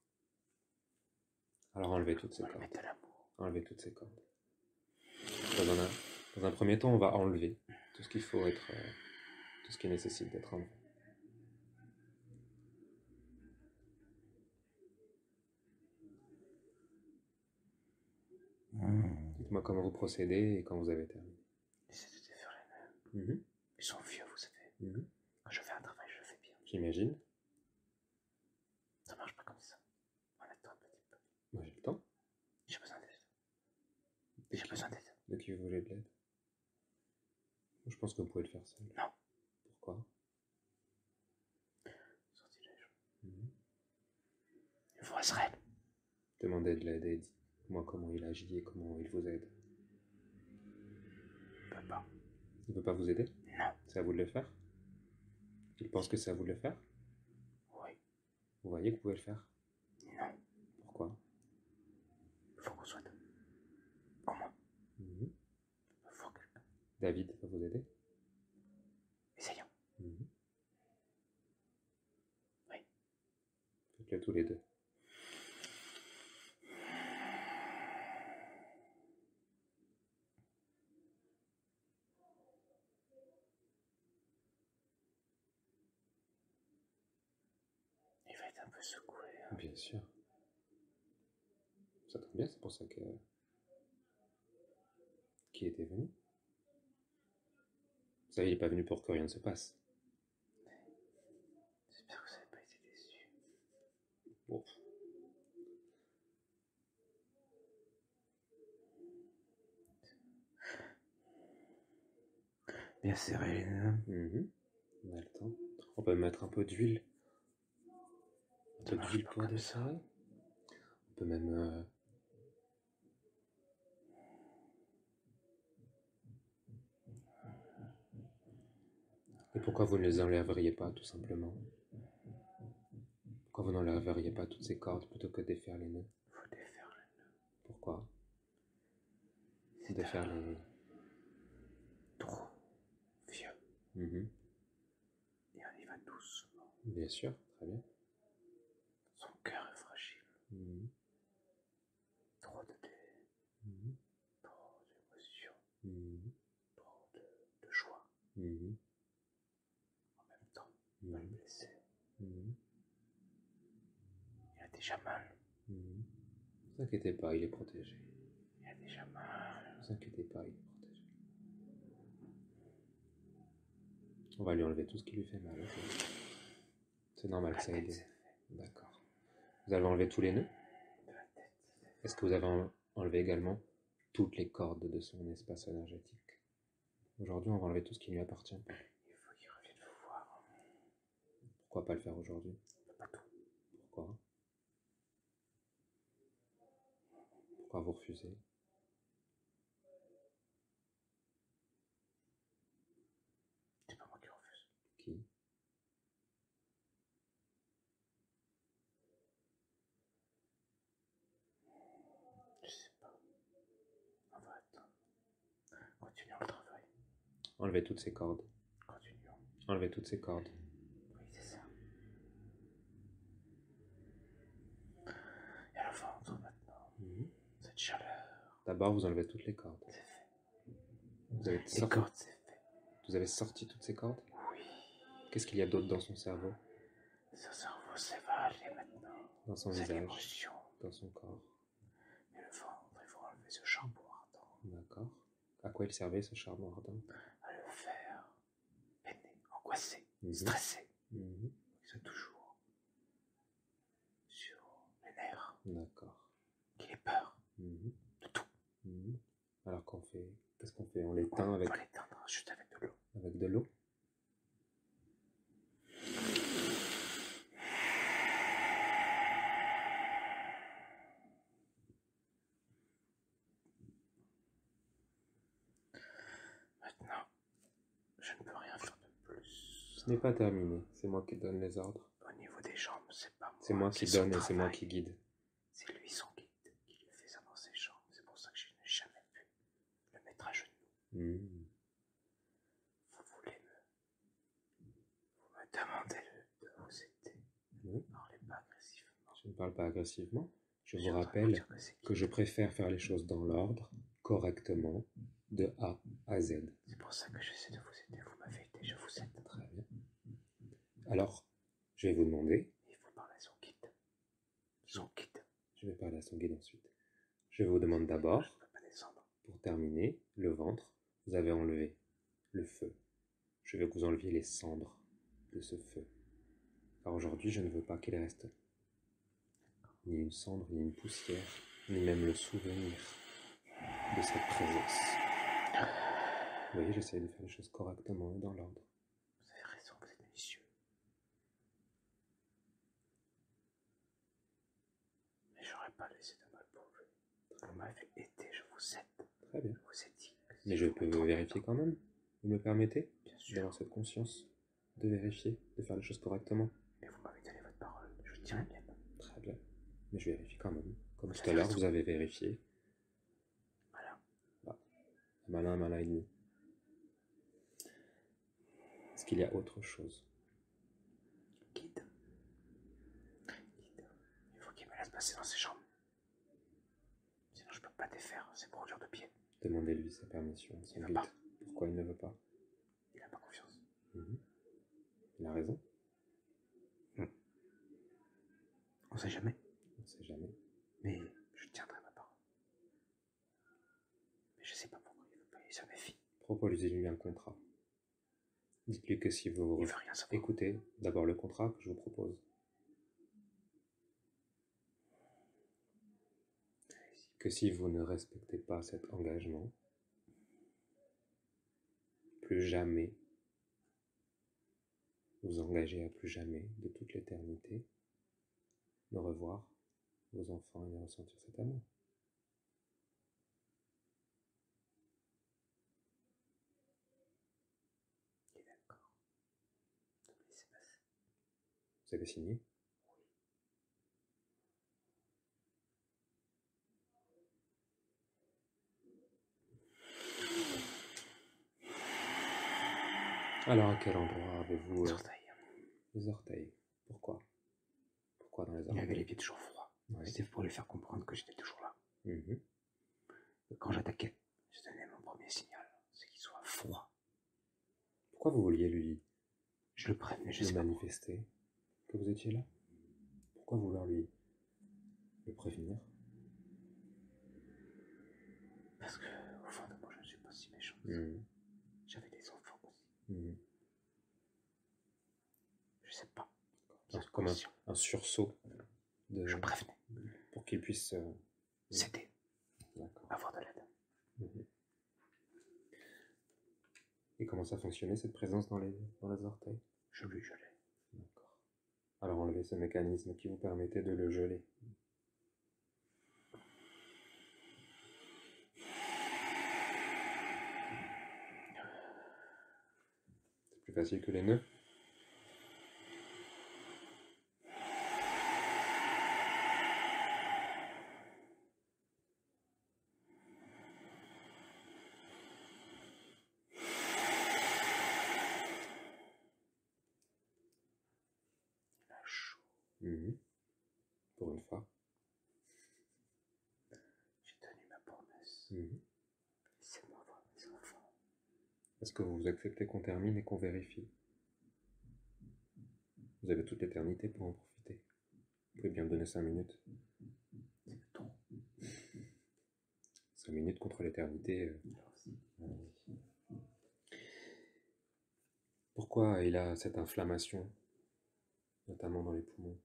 Alors enlevez toutes ces cordes. Enlevez de l'amour. Enlevez toutes ces cordes. Dans un premier temps, on va enlever tout ce qu'il faut être... tout ce qui nécessite d'être enlevé. Dites-moi comment vous procédez et quand vous avez terminé. J'essaie de défaire les nœuds. Ils sont vieux, vous savez. Quand je fais un travail, je le fais bien. J'imagine. Ça marche pas comme ça. Honnêtement, un petit peu. Moi, j'ai le temps. J'ai besoin d'aide. J'ai besoin d'aide. De qui vous voulez de l'aide? Je pense que vous pouvez le faire seul. Non. Pourquoi? Azrael. Demandez de l'aide et dites-moi comment il agit et comment il vous aide. Il peut pas. Il veut pas vous aider? Non. C'est à vous de le faire? Il pense que c'est à vous de le faire? Oui. Vous voyez que vous pouvez le faire? Non. Pourquoi? Il faut qu'on soit deux. Au moins. Il faut que... David va vous aider? Essayons. Oui. Faites-le tous les deux. Il va être un peu secoué. Bien sûr. Ça tombe bien, c'est pour ça que... Qui était venu? Vous savez, il n'est pas venu pour que rien ne se passe. J'espère que vous n'avez pas été déçu. Bon. Bien serré les nœuds. On a le temps. On peut mettre un peu d'huile. Un peu d'huile pour desserrer. On peut même... Et pourquoi vous ne les enlèveriez pas, tout simplement? Pourquoi vous n'enlèveriez pas toutes ces cordes plutôt que de défaire les nœuds? Il faut défaire les nœuds. Pourquoi? Défaire les... Trop vieux. Et on y va doucement. Bien sûr, très bien. Son cœur est fragile. Trop de trop d'émotions. Trop de joie. En même temps, on va le blesser. Il a déjà mal. Ne vous inquiétez pas, il est protégé. Il a déjà mal. Ne vous inquiétez pas, il est protégé. On va lui enlever tout ce qui lui fait mal. Okay. C'est normal, ça aide. D'accord. Vous avez enlevé tous les nœuds? Est-ce que vous avez enlevé également toutes les cordes de son espace énergétique? Aujourd'hui, on va enlever tout ce qui ne lui appartient pas. Il faut qu'il revienne vous voir. Pourquoi pas le faire aujourd'hui? Pas tout. Pourquoi? Pourquoi vous refusez? C'est pas moi qui refuse. Qui? Je sais pas. On va attendre. Continuons le travail. Enlevez toutes ces cordes. Continuons. Enlevez toutes ces cordes. Oui, c'est ça. Et le ventre maintenant. Cette chaleur. D'abord, vous enlevez toutes les cordes. C'est fait. Vous avez Les cordes, c'est fait. Vous avez sorti toutes ces cordes? Oui. Qu'est-ce qu'il y a d'autre dans son cerveau? Son cerveau, ça va aller maintenant. Dans son visage? Dans son corps? Mais le ventre, il faut enlever ce charbon ardent. D'accord. À quoi il servait ce charbon ardent? À le faire peiner, angoisser, stresser. Il soit toujours sur les nerfs. D'accord. Qu'il ait peur de tout. Alors qu'on fait... Qu'est-ce qu'on fait? On l'éteint avec... On va l'éteindre juste avec de l'eau. Avec de l'eau? Maintenant, je ne peux rien faire de plus. Ce n'est pas terminé. C'est moi qui donne les ordres. Au niveau des jambes, c'est pas moi. C'est moi qui donne et c'est moi qui guide. C'est lui son guide qui lui fait ça dans ses jambes. C'est pour ça que je n'ai jamais pu le mettre à genoux. Vous voulez vous me demandez de vous aider. Ne parlez pas agressivement. Je ne parle pas agressivement. Je vous rappelle que je préfère faire les choses dans l'ordre, correctement, de A à Z. C'est pour ça que j'essaie de vous aider. Vous m'avez aidé, je vous aide. Très bien. Alors, je vais vous demander... Il faut parler à son guide. Son guide. Je vais parler à son guide ensuite. Je vous demande d'abord, pour terminer, le ventre. Vous avez enlevé le feu. Je veux que vous enleviez les cendres de ce feu. Car aujourd'hui, je ne veux pas qu'il reste ni une cendre, ni une poussière, ni même le souvenir de cette présence. Vous voyez, j'essaie de faire les choses correctement et dans l'ordre. Vous avez raison, vous êtes vicieux. pas laissé de malprouver. Vous m'avez aidé, je vous aide. Très bien. Je vous ai dit. Mais je peux vérifier quand même. Vous me permettez Bien sûr. d'avoir cette conscience, de vérifier, de faire les choses correctement. Mais vous m'avez donné votre parole, je tiens la mienne. Très bien. Mais je vérifie quand même. Comme tout à l'heure, vous avez vérifié. Voilà. Ah. Malin, malin et demi. Est-ce qu'il y a autre chose? Guide. Il faut qu'il me laisse passer dans ses chambres. Sinon je peux pas défaire ces brodures de pied. Demandez-lui sa permission. Il ne veut pas. Pourquoi il ne veut pas? Il n'a pas confiance. Il a raison. On sait jamais. On sait jamais. Mais je tiendrai ma parole. Mais je sais pas pourquoi il veut pas, il se méfie. Proposez-lui un contrat. Dites-lui que si vous il veut rien savoir. Écoutez d'abord le contrat que je vous propose. Que si vous ne respectez pas cet engagement, plus jamais vous engagez à plus jamais de toute l'éternité de revoir vos enfants et de ressentir cet amour. Il est d'accord. Donc laissez passer. Vous avez signé? Alors, à quel endroit avez-vous... Les orteils. Les orteils. Pourquoi? Pourquoi dans les orteils? Il avait les pieds toujours froids. Ouais. C'était pour lui faire comprendre que j'étais toujours là. Quand j'attaquais, je donnais mon premier signal, c'est qu'il soit froid. Pourquoi vous vouliez lui... Je le prévenais, je sais manifester que vous étiez là? Pourquoi vouloir lui le prévenir? Parce que, au fond de moi, je ne suis pas si méchant. J'avais des enfants aussi. Je sais pas. Comme un sursaut Je prévenais. Pour qu'il puisse céder. Avoir de l'aide. Et comment ça fonctionnait, cette présence dans les orteils? Je lui gelais. D'accord. Alors enlevez ce mécanisme qui vous permettait de le geler. C'est plus facile que les nœuds? Pour une fois. J'ai tenu ma promesse. Laissez-moi voir mes enfants. Est-ce que vous acceptez qu'on termine et qu'on vérifie? Vous avez toute l'éternité pour en profiter. Vous pouvez bien me donner 5 minutes. C'est trop. 5 minutes contre l'éternité. Pourquoi il a cette inflammation, notamment dans les poumons?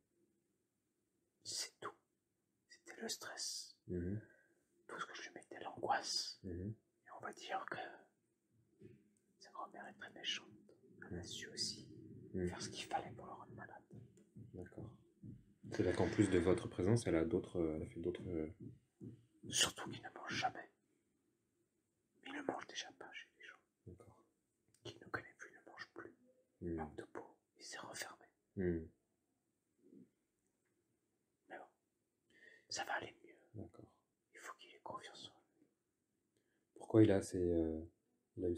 C'est tout. C'était le stress. Tout ce que je lui mettais, l'angoisse. Et on va dire que sa grand-mère est très méchante. Elle a su aussi faire ce qu'il fallait pour le rendre malade. D'accord. C'est-à-dire qu'en plus de votre présence, elle a fait d'autres... Surtout qu'il ne mange jamais. Mais il ne mange déjà pas chez les gens. D'accord. Qu'il ne connaît plus, ne mange plus. Il manque de peau. Il s'est refermé. Mais bon, ça va aller mieux. D'accord. Il faut qu'il ait confiance en lui. Pourquoi il a eu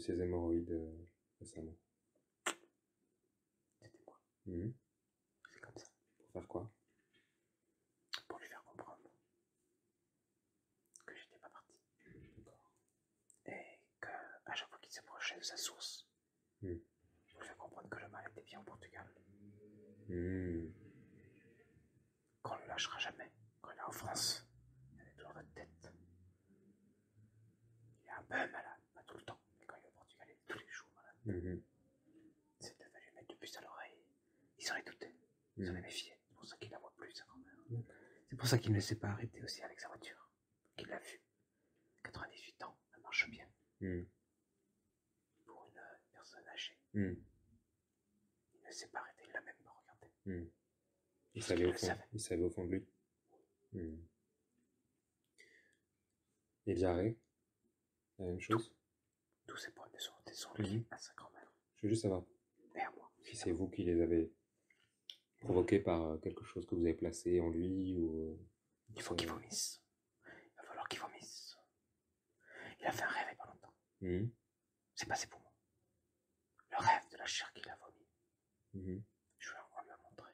ses hémorroïdes récemment? C'était moi. C'est comme ça. Pour faire quoi? Pour lui faire comprendre que j'étais pas parti. D'accord. Et qu'à chaque fois qu'il s'approchait de sa source, je lui fais comprendre que le mal était bien au Portugal. Qu'on ne le lâchera jamais. Quand il est en France, il a des douleurs de tête. Il est un peu malade, pas tout le temps, mais quand il est au Portugal, il est tous les jours malade. C'était de lui mettre du puce à l'oreille. Il s'en est douté. Il s'en est méfié. C'est pour ça qu'il la voit plus, sa grand-mère. C'est pour ça qu'il ne s'est pas arrêté aussi avec sa voiture. Qu'il l'a vue. 98 ans, elle marche bien. Pour une personne âgée. Il ne s'est pas arrêté, il l'a même pas regardé. Il savait au fond de lui. Et diarrhée, la même chose. Tous ces problèmes de santé sont liés à sa grand-mère. Je veux juste savoir Et à moi. si c'est vous qui les avez provoqués par quelque chose que vous avez placé en lui ou... Il faut qu'il vomisse. Il va falloir qu'il vomisse. Il a fait un rêve il n'y a pas longtemps. C'est passé pour moi. Le rêve de la chair qu'il a vomi. Je vais en lui montrer.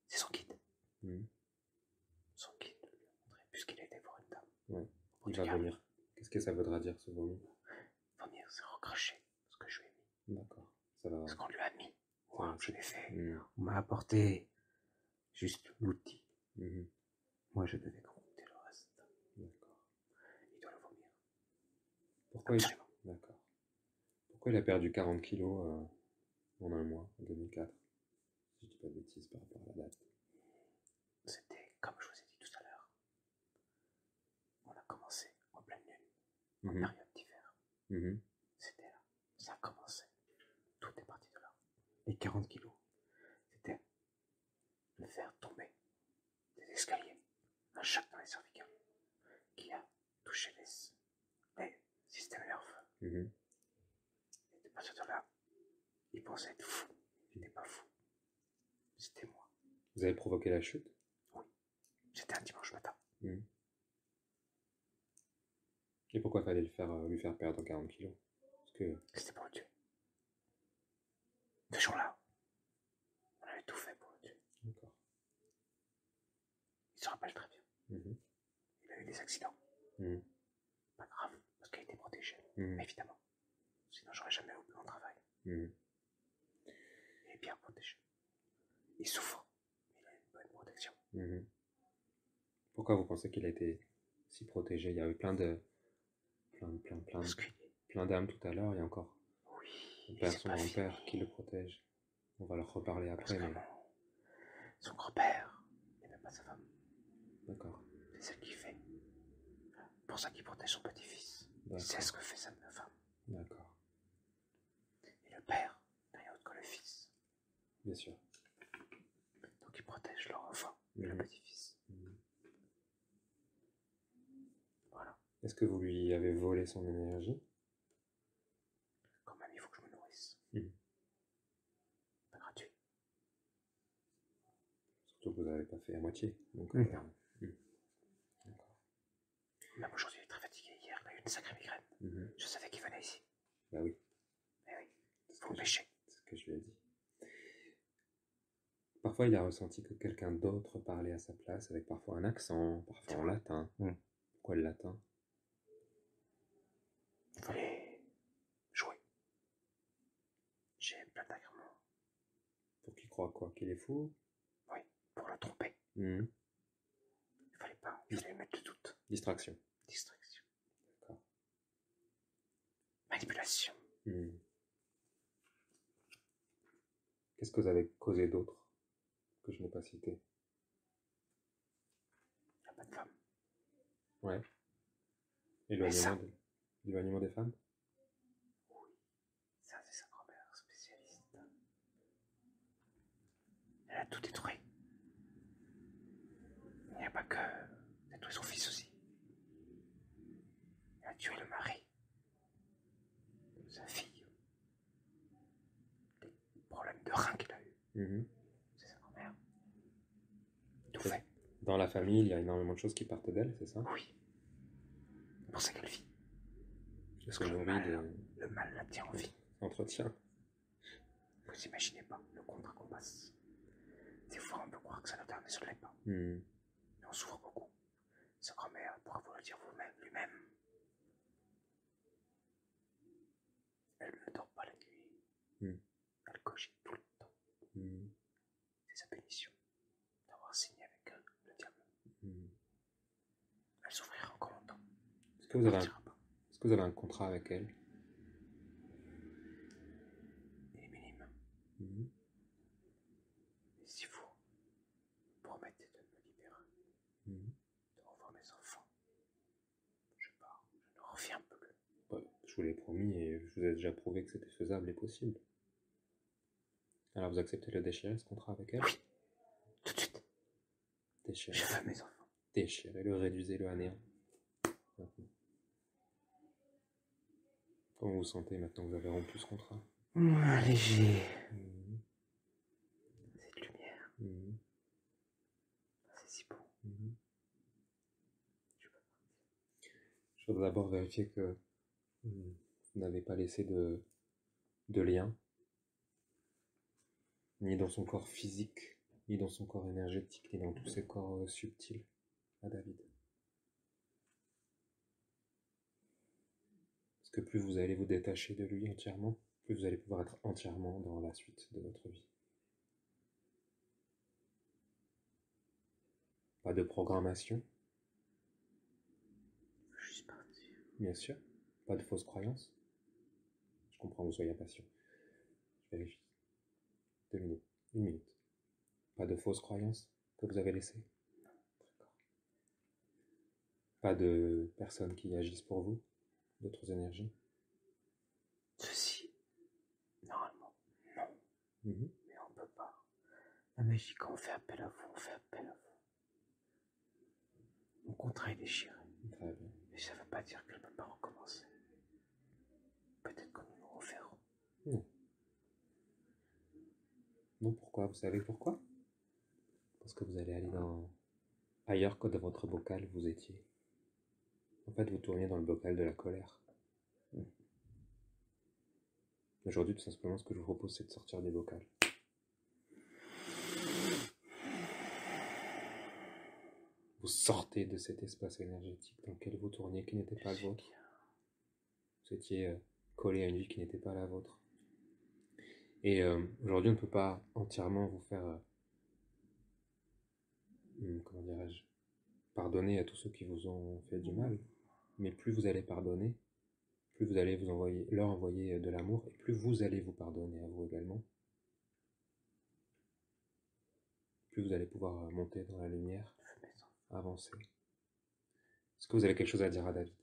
C'est son guide. Son guide lui a montré, puisqu'il a été voir une dame. Ouais. Il va vomir. Qu'est-ce que ça voudra dire, ce vomi? Vomir, c'est recracher ce que je lui ai mis. D'accord. Ça va. Ce qu'on lui a mis. Moi, je l'ai fait. On m'a apporté juste l'outil. Moi, je devais compter le reste. D'accord. Il doit le vomir. Pourquoi D'accord. Pourquoi il a perdu 40 kilos en un mois, en 2004? Si je dis pas de bêtises par rapport à la date. C'était comme je vous ai dit tout à l'heure. On a commencé en pleine lune, en période d'hiver. C'était là. Ça a commencé. Tout est parti de là. Les 40 kilos, c'était le faire tomber des escaliers, un choc dans les cervicales, qui a touché les systèmes nerveux. Et de partir de là, il pensait être fou. Il n'était pas fou. C'était moi. Vous avez provoqué la chute? Oui. C'était un dimanche matin. Et pourquoi fallait lui faire perdre 40 kilos? Parce que... C'était pour le tuer. Ce jour-là, on avait tout fait pour le tuer. D'accord. Il se rappelle très bien. Il a eu des accidents. Pas grave, parce qu'il était protégé. Évidemment. Sinon, j'aurais jamais eu mon travail. Il est bien protégé. Il souffre. Il a une bonne protection. Pourquoi vous pensez qu'il a été si protégé? Il y a eu plein d'âmes tout à l'heure. Il y a encore son grand-père qui le protège. On va leur reparler après. Mais... Son grand-père n'aimait pas sa femme. D'accord. C'est celle qui fait. Pour ça qu'il protège son petit-fils. C'est ce que fait sa femme. D'accord. Et le père, rien autre que le fils. Bien sûr. Donc il protège leur enfant, le petit-fils. Voilà. Est-ce que vous lui avez volé son énergie? Quand même, il faut que je me nourrisse. Pas gratuit. Surtout que vous n'avez pas fait à moitié. Donc, D'accord. Même aujourd'hui, il est très fatigué. Hier, il a eu une sacrée migraine. Je savais qu'il venait ici. Bah oui. Mais oui, il faut pêcher. C'est ce que je lui ai dit. Parfois, il a ressenti que quelqu'un d'autre parlait à sa place, avec parfois un accent, parfois en latin. Pourquoi le latin? Il fallait jouer. J'ai plein d'agréments. Pour qu'il croie quoi? Qu'il est fou? Oui, pour le tromper. Il fallait pas, il fallait mettre le doute. Distraction. D'accord. Manipulation. Qu'est-ce que vous avez causé d'autre que je n'ai pas cité? Il n'y a pas de femme. Ouais. L'éloignement des femmes? Oui. Ça, c'est sa grand-mère spécialiste. Elle a tout détruit. Il n'y a pas que... Elle a tué son fils aussi. Elle a tué le mari. Sa fille. Les problèmes de rein qu'il a eu. C'est sa grand-mère. Tout fait. Dans la famille, il y a énormément de choses qui partent d'elle, c'est ça? Oui. C'est pour ça qu'elle vit. Parce que le mal la tient en vie. Entretien. Vous imaginez pas le contrat qu'on passe. Des fois, on peut croire que ça ne mais ça ne l'est pas. Mais on souffre beaucoup. Sa grand-mère pourra vous le dire vous-même, lui-même. Elle ne dort pas la nuit. Elle cogite tout le temps. C'est sa punition d'avoir signé avec le diable. Elle souffrira encore longtemps. Est-ce que vous avez un contrat avec elle? Il est minime. Et si vous promettez de me libérer, de revoir mes enfants, je pars. Je ne reviens plus. Je vous l'ai promis et je vous ai déjà prouvé que c'était faisable et possible. Alors vous acceptez de déchirer ce contrat avec elle? Oui, tout de suite. Déchirez. Je veux mes enfants. Déchirez-le, réduisez-le à néant. Comment vous vous sentez maintenant que vous avez rompu ce contrat? Léger. Cette lumière. C'est si bon. Je voudrais d'abord vérifier que vous n'avez pas laissé de lien, ni dans son corps physique, ni dans son corps énergétique, ni dans tous ses corps subtils à David. Parce que plus vous allez vous détacher de lui entièrement, plus vous allez pouvoir être entièrement dans la suite de votre vie. Pas de programmation. Juste partir. Bien sûr. Pas de fausses croyances. Je comprends que vous soyez impatient. Je vérifie. 2 minutes. 1 minute. Pas de fausses croyances que vous avez laissées. D'accord. Pas de personnes qui agissent pour vous, d'autres énergies. Ceci, normalement, non. Mais on peut pas. La magie, quand on fait appel à vous, on fait appel à vous. Mon contrat est déchiré. Très bien. Mais ça veut pas dire qu'elle ne peut pas recommencer. Peut-être que nous nous referons. Non. Non, pourquoi? Vous savez pourquoi? Parce que vous allez aller ailleurs que dans votre bocal vous étiez. En fait, vous tourniez dans le bocal de la colère. Aujourd'hui, tout simplement, ce que je vous propose, c'est de sortir des bocals. Vous sortez de cet espace énergétique dans lequel vous tourniez, qui n'était pas le vôtre. Vous étiez collé à une vie qui n'était pas la vôtre. Et aujourd'hui, on ne peut pas entièrement vous faire, comment dirais-je, pardonner à tous ceux qui vous ont fait du mal. Mais plus vous allez pardonner, plus vous allez leur envoyer de l'amour, et plus vous allez vous pardonner à vous également. Plus vous allez pouvoir monter dans la lumière, avancer. Est-ce que vous avez quelque chose à dire à David?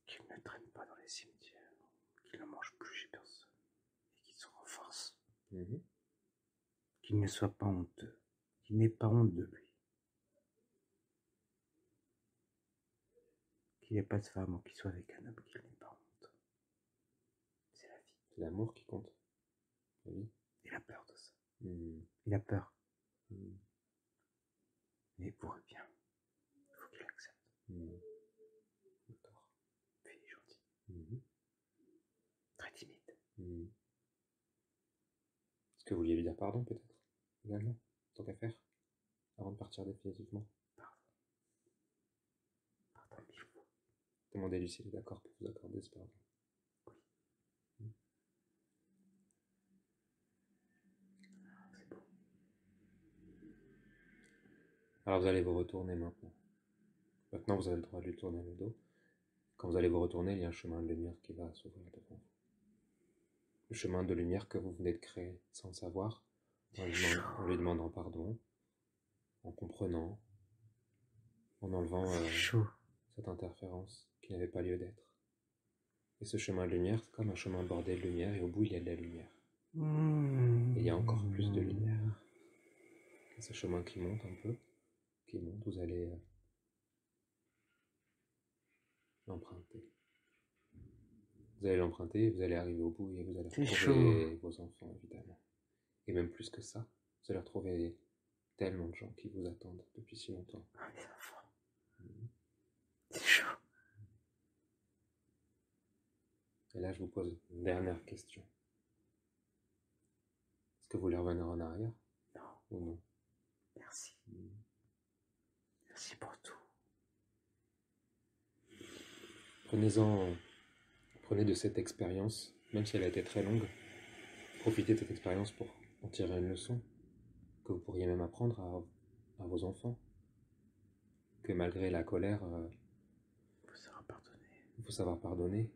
Qu'il ne traîne pas dans les cimetières, qu'il ne mange plus chez personne, et qu'il se renforce. Qu'il ne soit pas honteux, qu'il n'ait pas honte de lui. Qu'il n'ait pas de femme ou qu'il soit avec un homme, qu'il n'ait pas honte. C'est la vie. C'est l'amour qui compte. La vie. Il a peur de ça. Il a peur. Mais il pourrait bien. Il faut qu'il accepte. D'accord. Puis il est gentil. Très timide. Est-ce que vous vouliez lui dire pardon, peut-être, également, tant qu'à faire, avant de partir définitivement? Pardon mille fois. Demandez-lui s'il est d'accord pour vous accorder ce pardon. Oui. C'est beau. Alors vous allez vous retourner maintenant. Maintenant, vous avez le droit de lui tourner le dos. Quand vous allez vous retourner, il y a un chemin de lumière qui va s'ouvrir devant vous. Le chemin de lumière que vous venez de créer sans le savoir, en lui demandant pardon, en comprenant, en enlevant cette interférence qui n'avait pas lieu d'être. Et ce chemin de lumière, c'est comme un chemin bordé de lumière, et au bout, il y a de la lumière. Et il y a encore plus de lumière. Et ce chemin qui monte un peu, qui monte, vous allez l'emprunter. Vous allez l'emprunter, vous allez arriver au bout et vous allez retrouver vos enfants, évidemment. Et même plus que ça, vous allez retrouver tellement de gens qui vous attendent depuis si longtemps. Ah, mes enfants. C'est chaud. Et là, je vous pose une dernière question. Est-ce que vous voulez revenir en arrière? Non. Ou non? Merci. Merci pour tout. Prenez de cette expérience, même si elle a été très longue, profitez de cette expérience pour en tirer une leçon, que vous pourriez même apprendre à vos enfants, que malgré la colère, il faut savoir pardonner,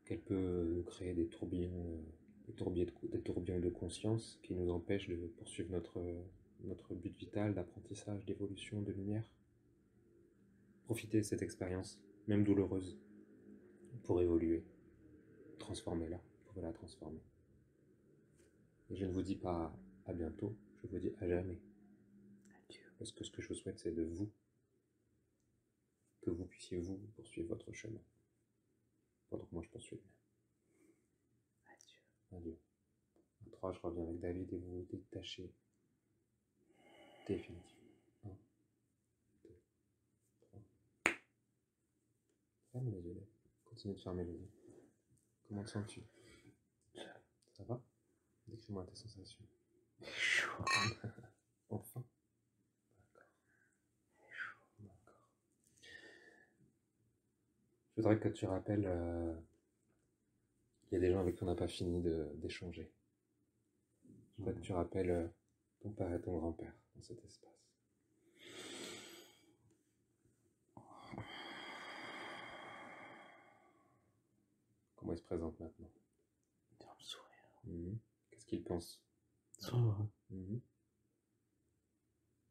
qu'elle peut nous créer des tourbillons de conscience qui nous empêchent de poursuivre notre but vital d'apprentissage, d'évolution, de lumière. Profitez de cette expérience, même douloureuse, pour évoluer. Transformez-la, vous pouvez la transformer. Et je ne vous dis pas à bientôt, je vous dis à jamais. Adieu. Parce que ce que je vous souhaite, c'est que vous puissiez poursuivre votre chemin. Donc moi je poursuis le mien. Adieu. Adieu. À 3, je reviens avec David et vous vous détachez définitivement. 1, 2, 3. Ferme les yeux. Continue de fermer les yeux. Comment te sens-tu? Ça va? Décris-moi tes sensations. Chaud. Enfin. D'accord. Je voudrais que tu rappelles qu'il y a des gens avec qui on n'a pas fini d'échanger. Je voudrais que tu rappelles ton père et ton grand-père dans cet espace. Comment ils se présentent maintenant? Dans le sourire. Qu'est-ce qu'ils pensent? Ils sont heureux.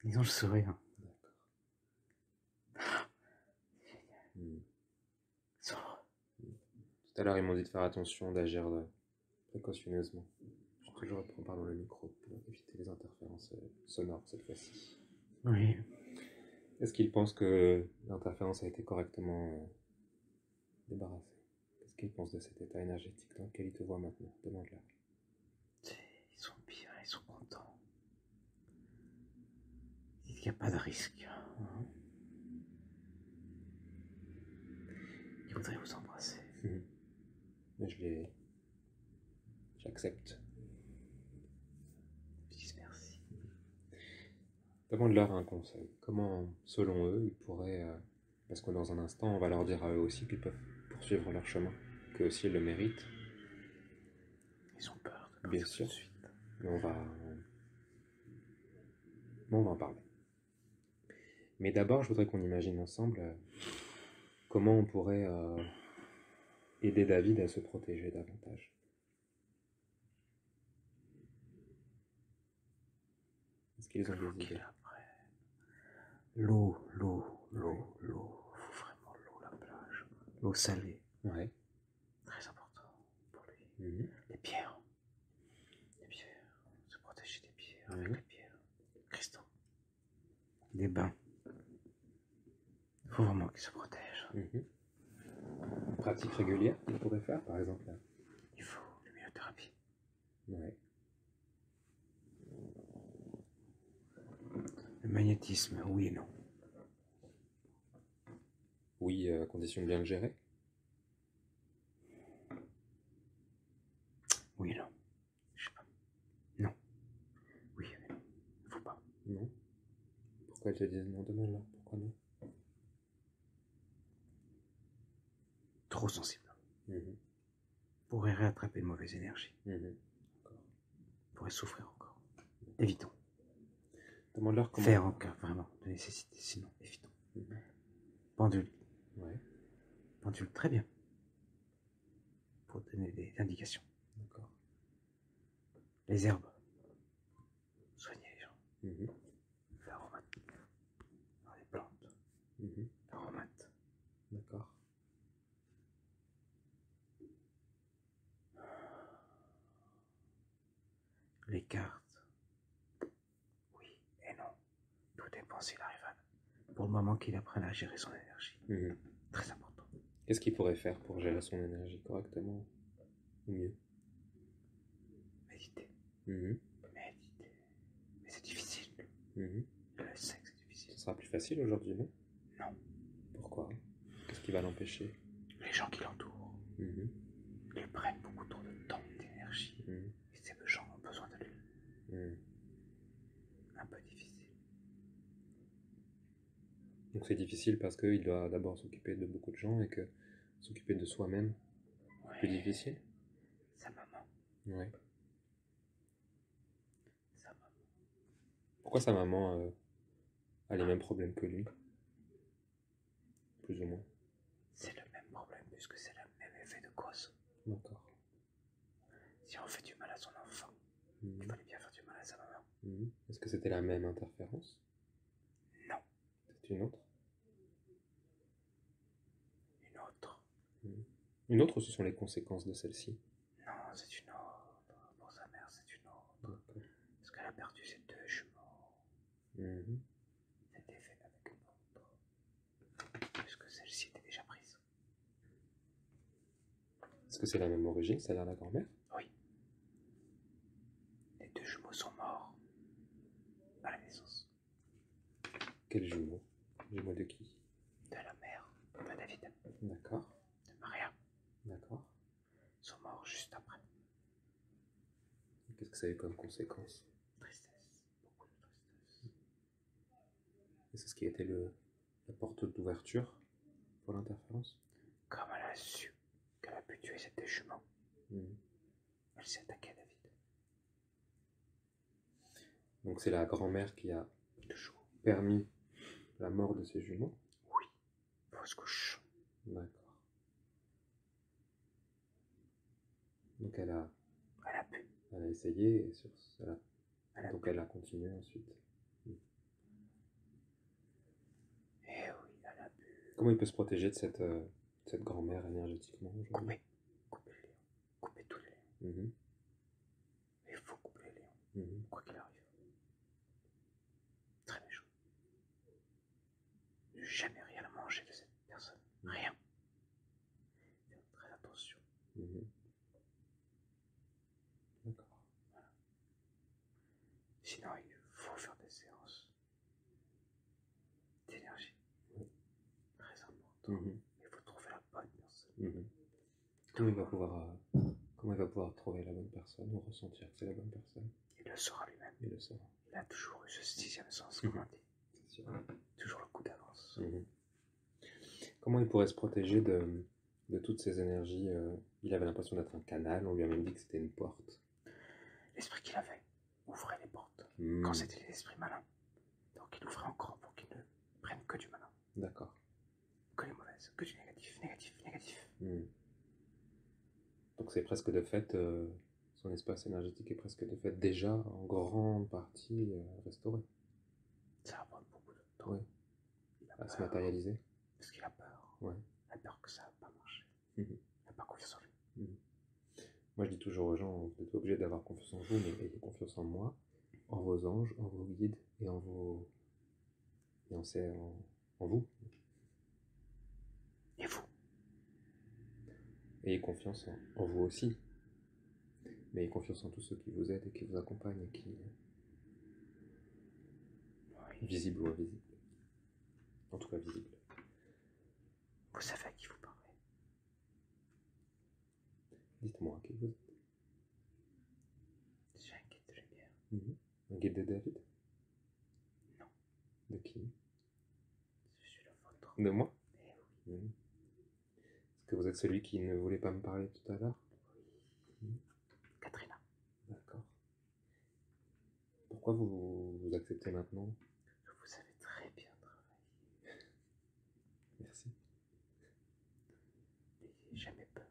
Ils ont le sourire. D'accord. Ils sont heureux. Tout à l'heure, ils m'ont dit de faire attention, d'agir précautionneusement. Je toujours reprends pardon le micro pour éviter les interférences sonores cette fois-ci. Oui. Est-ce qu'ils pensent que l'interférence a été correctement débarrassée? Qu'est-ce qu'ils pensent de cet état énergétique dans lequel ils te voient maintenant? Demande-leur. Ils sont bien, ils sont contents. Ils disent qu'il n'y a pas de risque. Ils voudraient vous embrasser. Mais j'accepte. Ils disent merci. Demande-leur un conseil. Comment, selon eux, ils pourraient... parce que dans un instant, on va leur dire à eux aussi qu'ils peuvent poursuivre leur chemin, qu'eux aussi ils le méritent. Ils ont peur de Bien partir sûr. tout de suite. Mais on va en parler. Mais d'abord, je voudrais qu'on imagine ensemble comment on pourrait aider David à se protéger davantage. Est-ce qu'ils ont des idées? L'eau. Faut vraiment l'eau, la plage. L'eau salée. Ouais. Très important pour lui. Les pierres. Se protéger des pierres avec les pierres. Cristaux. Des bains. Il faut vraiment qu'il se protège. Pratique régulière qu'il pourrait faire, par exemple. Il faut l'immunothérapie. Ouais. Le magnétisme, oui et non. Oui, à condition de bien le gérer. Oui et non. Je sais pas. Non. Oui mais non. Il faut pas. Non. Pourquoi ils te disent non? Demande-leur. Pourquoi non? Trop sensible. Pourrait réattraper de mauvaises énergies. Pourrait souffrir encore. Évitons. Demande-leur comment... Faire en cas vraiment de nécessité, sinon évitons. Pendule. Ouais. Pendule très bien. Pour donner des indications. D'accord. Les herbes. Soigner les gens. L'aromate. Dans les plantes. L'aromate. D'accord. Les cartes. Oui et non. Tout dépend s'il arrive à... Pour le moment qu'il apprenne à gérer son énergie. Très important. Qu'est-ce qu'il pourrait faire pour gérer son énergie correctement ou mieux? Méditer. Méditer. Mais c'est difficile. Je le sais que c'est difficile. Ce sera plus facile aujourd'hui, non? Non. Pourquoi? Qu'est-ce qui va l'empêcher? Les gens qui l'entourent. Ils prennent beaucoup trop de temps, d'énergie. Et ces gens ont besoin de lui. Un peu difficile. Donc c'est difficile parce qu'il doit d'abord s'occuper de beaucoup de gens et que s'occuper de soi-même, c'est plus difficile? Sa maman. Ouais. Sa maman. Pourquoi sa maman a les mêmes problèmes que lui? Plus ou moins. C'est le même problème puisque c'est le même effet de cause. D'accord. Si on fait du mal à son enfant, il fallait bien faire du mal à sa maman. Est-ce que c'était la même interférence? Non. C'est une autre? Une autre. Une autre ou ce sont les conséquences de celle-ci? Non, c'est une autre. Pour sa mère, c'est une autre. Parce qu'elle a perdu ses 2 jumeaux. C'était fait avec une autre. Puisque celle-ci était déjà prise. que c'est la même origine, c'est-à-dire la grand-mère? Oui. Les deux jumeaux sont morts à la naissance. Quels jumeaux? Jumeaux de qui? De la mère de David. D'accord. De Maria. D'accord. Ils sont morts juste après. Qu'est-ce que ça a eu comme conséquence? Tristesse. Beaucoup de tristesse. Et c'est ce qui a été la porte d'ouverture pour l'interférence? Comme elle a su qu'elle a pu tuer ses deux jumeaux, elle s'est attaquée à David. Donc c'est la grand-mère qui a Toujours. permis la mort de ses jumeaux? Oui. Fausse couche. D'accord. Donc elle a pu. Elle a essayé et donc pu. elle a continué ensuite. Eh oui, elle a pu. Comment il peut se protéger de cette grand-mère énergétiquement aujourd'hui? Couper les liens. Couper tous les liens. Il faut couper les liens. Quoi qu'il arrive. Très méchant. Ne jamais rien à manger de cette personne. Rien. Faire très attention. D'accord. Voilà. Sinon, il faut faire des séances d'énergie. Très important. Il faut trouver la bonne personne. Comment il va pouvoir trouver la bonne personne ou ressentir que c'est la bonne personne? Il le saura lui-même. Il le saura. Il a toujours eu ce sixième sens, comme on dit. C'est sûr. Toujours le coup d'avance. Comment il pourrait se protéger de toutes ces énergies? Il avait l'impression d'être un canal, on lui a même dit que c'était une porte. L'esprit qu'il avait ouvrait les portes quand c'était l'esprit malin. Donc il ouvrait encore pour qu'il ne prenne que du malin. D'accord. Que les mauvaises, que du négatif, négatif. Donc c'est presque de fait, son espace énergétique est presque de fait déjà en grande partie restauré. Ça va prendre beaucoup de temps. Oui. À se matérialiser. Parce qu'il a peur. Ouais. Il a peur que ça va pas marcher. Il n'a pas confiance en lui. Moi je dis toujours aux gens, vous n'êtes pas obligé d'avoir confiance en vous, mais ayez confiance en moi, en vos anges, en vos guides et en vous. Et vous? Ayez confiance en vous aussi. Mais ayez confiance en tous ceux qui vous aident et qui vous accompagnent et qui. Visible ou invisible. En tout cas visible. Vous savez à qui vous parlez? Dites-moi qui vous êtes. Je suis un guide de lumière. Un guide de David? Non. De qui? Je suis le vôtre. De moi? Eh oui. Est-ce que vous êtes celui qui ne voulait pas me parler tout à l'heure? Oui. Katrina. D'accord. Pourquoi vous acceptez maintenant? Vous avez très bien travaillé. Merci. N'ayez jamais peur.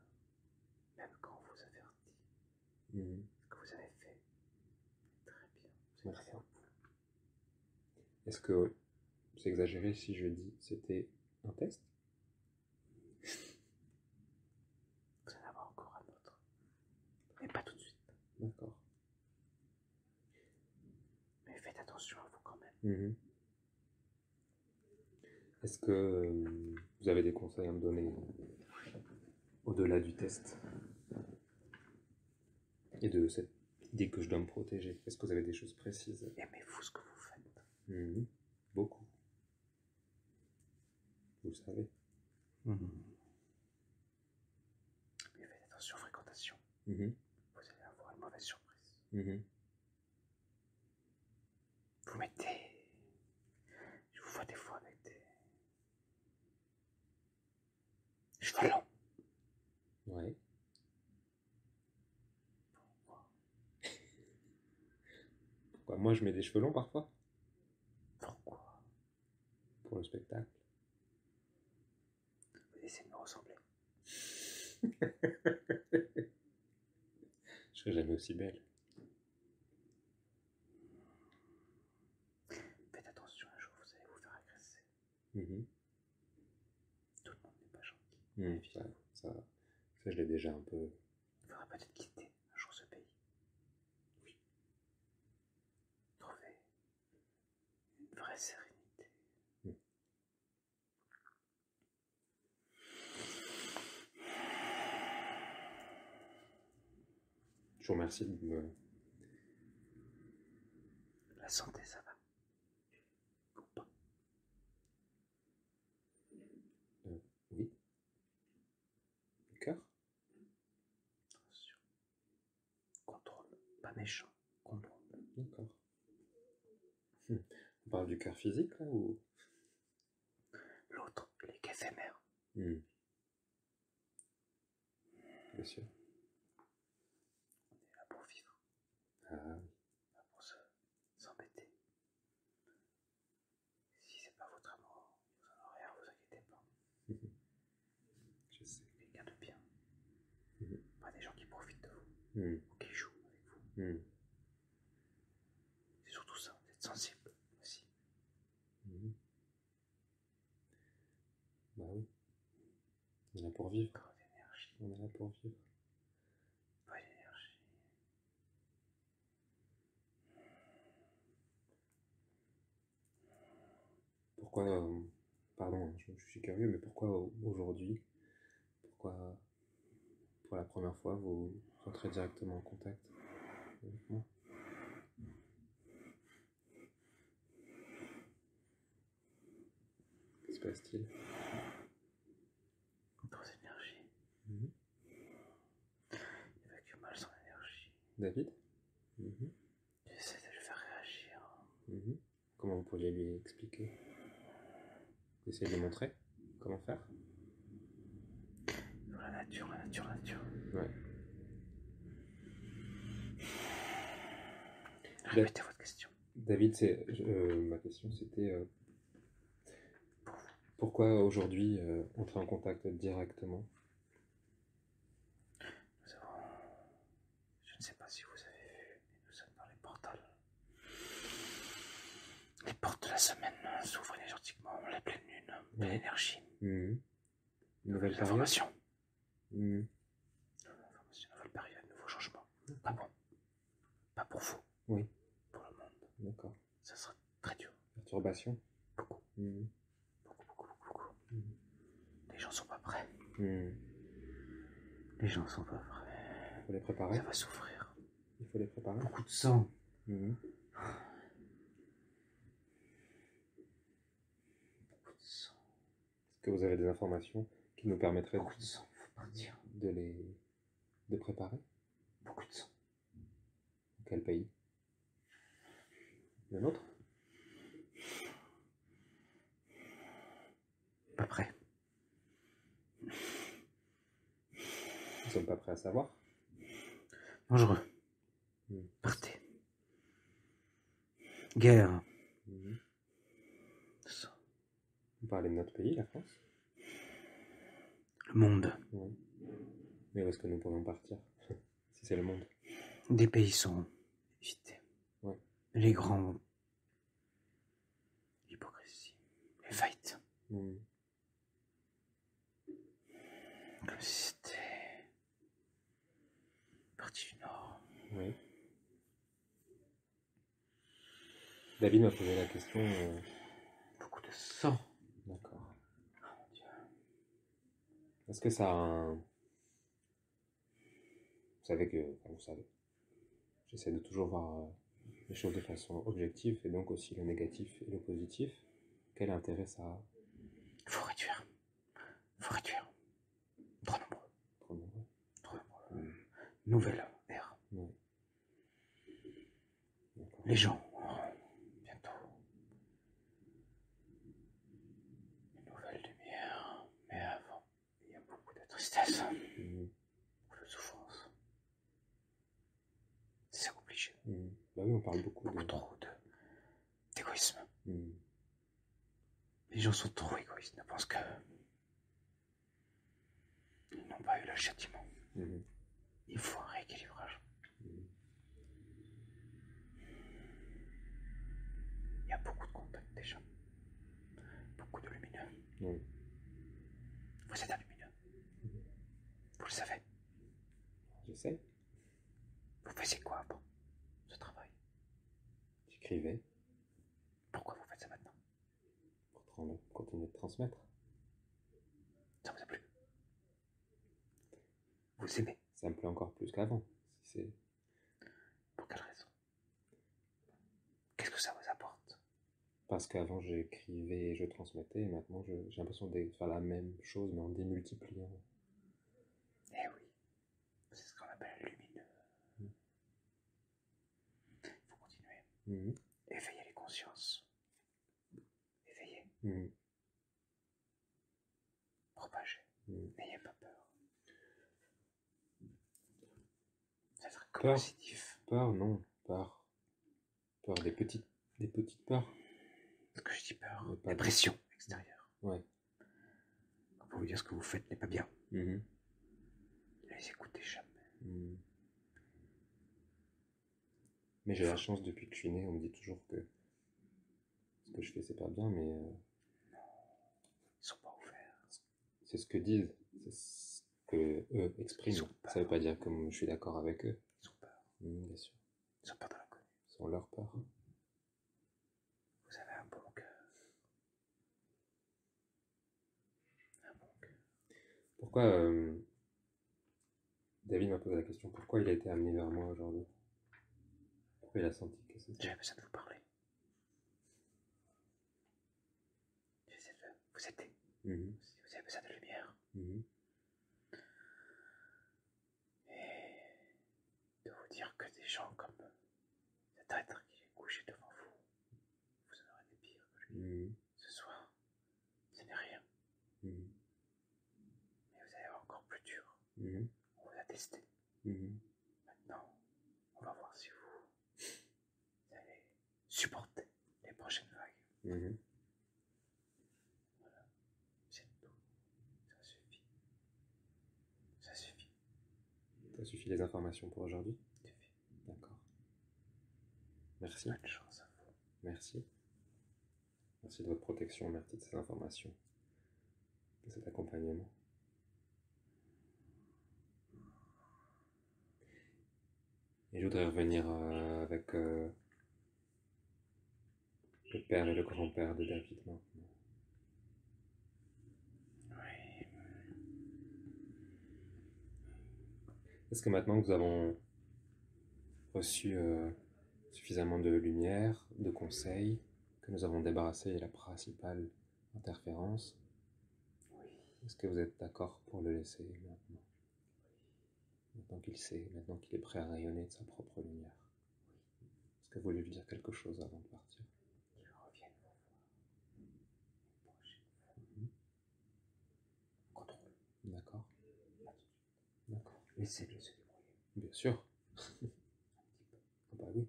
Même quand on vous avertit. Ce que vous avez fait très bien. Vous êtes allé au bout. Est-ce que c'est exagéré si je dis c'était un test? Vous en avez encore un autre. Mais pas tout de suite. D'accord. Mais faites attention à vous quand même. Est-ce que vous avez des conseils à me donner au-delà du test et de cette idée que je dois me protéger? Est-ce que vous avez des choses précises? Aimez-vous ce que vous faites? Beaucoup. Vous le savez. Mais faites attention aux fréquentations. Vous allez avoir une mauvaise surprise. Vous mettez... Je vous vois des fois avec des... cheveux longs. Ouais. Pourquoi moi je mets des cheveux longs parfois? Pourquoi? Pour le spectacle. Vous essayez de me ressembler. Je serai jamais aussi belle. Faites attention, un jour vous allez vous faire agresser. Tout le monde n'est pas gentil. Ça je l'ai déjà un peu. Il faudra peut-être quitter un jour ce pays. Oui. Trouver une vraie sérénité. vous remercie de me... La santé, ça va? Ou pas? Oui. Le cœur? Attention. Contrôle. Pas méchant. Contrôle. D'accord. On parle du cœur physique, là, ou... L'autre, il est qu'éphémère. Bien sûr. On est là pour vivre. Ah oui. Pas pour s'embêter. Si c'est pas votre amour, vous en aurez rien, vous inquiétez pas. Je sais. Quelqu'un de bien. Pas des gens qui profitent de vous. Ou qui jouent avec vous. C'est surtout ça, d'être sensible aussi. Bah oui. On est là pour vivre. Pas d'énergie. On est là pour vivre. Pas d'énergie. Pourquoi, pardon, je suis curieux, mais pourquoi aujourd'hui, pourquoi pour la première fois vous entrez directement en contact avec moi? Que se passe-t-il? Trop d'énergie. Mhm. Il évacue mal son énergie. David? J'essaie de le faire réagir. Comment vous pourriez lui expliquer? Vous essayez de lui montrer comment faire? La nature, la nature, la nature. Ouais. Répétez votre question. David, ma question c'était pourquoi aujourd'hui entrer en contact directement? Nous avons... Je ne sais pas si vous avez vu, mais nous sommes dans les portals. Les portes de la semaine s'ouvrent énergétiquement, la pleine lune, pleine énergie. Nouvelle période? Information. Mmh. Nouvelle période, nouveau changement. Ah bon? Pas pour vous. Oui. Pour le monde. D'accord. Ça sera très dur. Perturbation? Beaucoup. Beaucoup. Les gens sont pas prêts. Les gens sont pas prêts. Il faut les préparer. Ça va souffrir. Il faut les préparer. Beaucoup de sang. Mmh. Beaucoup de sang. Est-ce que vous avez des informations qui nous permettraient Beaucoup de sang, faut partir. de préparer? Beaucoup de sang. Quel pays? Le nôtre? Pas prêt. Nous ne sommes pas prêts à savoir. Dangereux. Partez. Guerre. Ça. Vous parlez de notre pays, la France? Le monde. Oui. Mais où est-ce que nous pourrions partir si c'est le monde? Des pays sont évités. Ouais. Les grands. L'hypocrisie. Les faillites. Comme si c'était partie du Nord. Oui. David m'a posé la question. Beaucoup de sang. D'accord. Oh mon Dieu. Est-ce que ça a un... Vous savez que... Enfin, vous savez. J'essaie de toujours voir les choses de façon objective, et donc aussi le négatif et le positif. Quel intérêt ça a? Il faut réduire. Trop nombreux. Trop nombreux. Nouvelle ère. Oui. D'accord. Les gens auront bientôt une nouvelle lumière. Mais avant, il y a beaucoup de tristesse. Beaucoup de souffrance. C'est obligé. Bah oui, on parle beaucoup trop d'égoïsme. Les gens sont trop égoïstes, ne pensent que ils n'ont pas eu le châtiment. Il faut un rééquilibrage. Il y a beaucoup de contacts déjà. Beaucoup de lumineux. Vous êtes un lumineux. Vous le savez. J'essaie. Vous faisiez quoi avant ce travail? J'écrivais. Pourquoi vous faites ça maintenant? Pour continuer de transmettre. Ça vous a plu? Vous aimez? Ça me plaît encore plus qu'avant. Si Qu'est-ce que ça vous apporte? Parce qu'avant j'écrivais et je transmettais, et maintenant j'ai l'impression de faire la même chose mais en démultipliant. Eh oui, c'est ce qu'on appelle lumineux. Il faut continuer. Éveillez les consciences. Éveillez. Propagez. N'ayez pas peur. C'est très coercitif. Peur, non. Peur des petites peurs. Ce que je dis peur, des pressions extérieures. Ouais. Pour vous dire ce que vous faites n'est pas bien. Ne les écoutez jamais. Mais j'ai la chance, depuis que je suis né, on me dit toujours que ce que je fais c'est pas bien, mais non, ils sont pas ouverts. C'est ce que disent, c'est ce que eux expriment. Ça veut pas dire que je suis d'accord avec eux. Ils ont peur. Bien sûr. Ils ont peur de l'inconnu. Ils ont leur peur. Vous avez un bon cœur. Un bon cœur. Pourquoi David m'a posé la question, pourquoi il a été amené vers moi aujourd'hui? Pourquoi il a senti que c'était... J'avais besoin de vous parler. Vous aidez. Vous avez besoin de lumière. Et de vous dire que des gens comme cet être qui est couché devant vous, vous en aurez des pires que lui. Ce soir, ce n'est rien. Mais vous allez avoir encore plus dur. On vous a testé. Maintenant, on va voir si vous allez supporter les prochaines vagues. Voilà, c'est tout. Ça suffit. Ça suffit. Ça suffit les informations pour aujourd'hui? Ça suffit. D'accord. Merci. Bonne chance à vous. Merci. Merci de votre protection, merci de ces informations, de cet accompagnement. Et je voudrais revenir avec le père et le grand-père de David maintenant. Oui. Est-ce que maintenant que nous avons reçu suffisamment de lumière, de conseils, que nous avons débarrassé la principale interférence, est-ce que vous êtes d'accord pour le laisser maintenant? Maintenant qu'il sait, maintenant qu'il est prêt à rayonner de sa propre lumière. Est-ce que vous voulez lui dire quelque chose avant de partir? Qu'il revienne vous voir une prochaine fois. Contrôle. D'accord. D'accord. Laissez-le se débrouiller. Bien sûr. Un petit peu. Ah bah oui.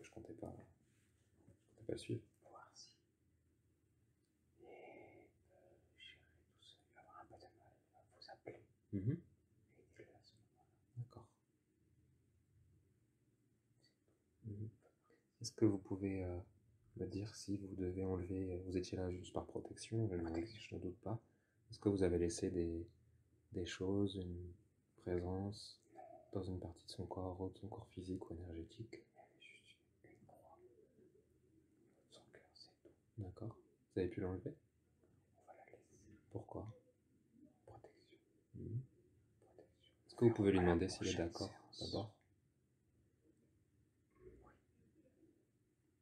Je comptais pas le suivre. Voir si. Et j'irai tout seul. Il va avoir un peu de mal. Il va vous appeler. Aidez-le à ce moment-là. D'accord. Est-ce que vous pouvez me dire si vous devez enlever, vous étiez là juste par protection, je ne doute pas. Est-ce que vous avez laissé des choses, une présence dans une partie de son corps, de son corps physique ou énergétique? Juste une croix. Son cœur, c'est tout. D'accord. Vous avez pu l'enlever? On va la laisser. Pourquoi? Protection. Protection. Est-ce que vous pouvez lui demander s'il est d'accord d'abord?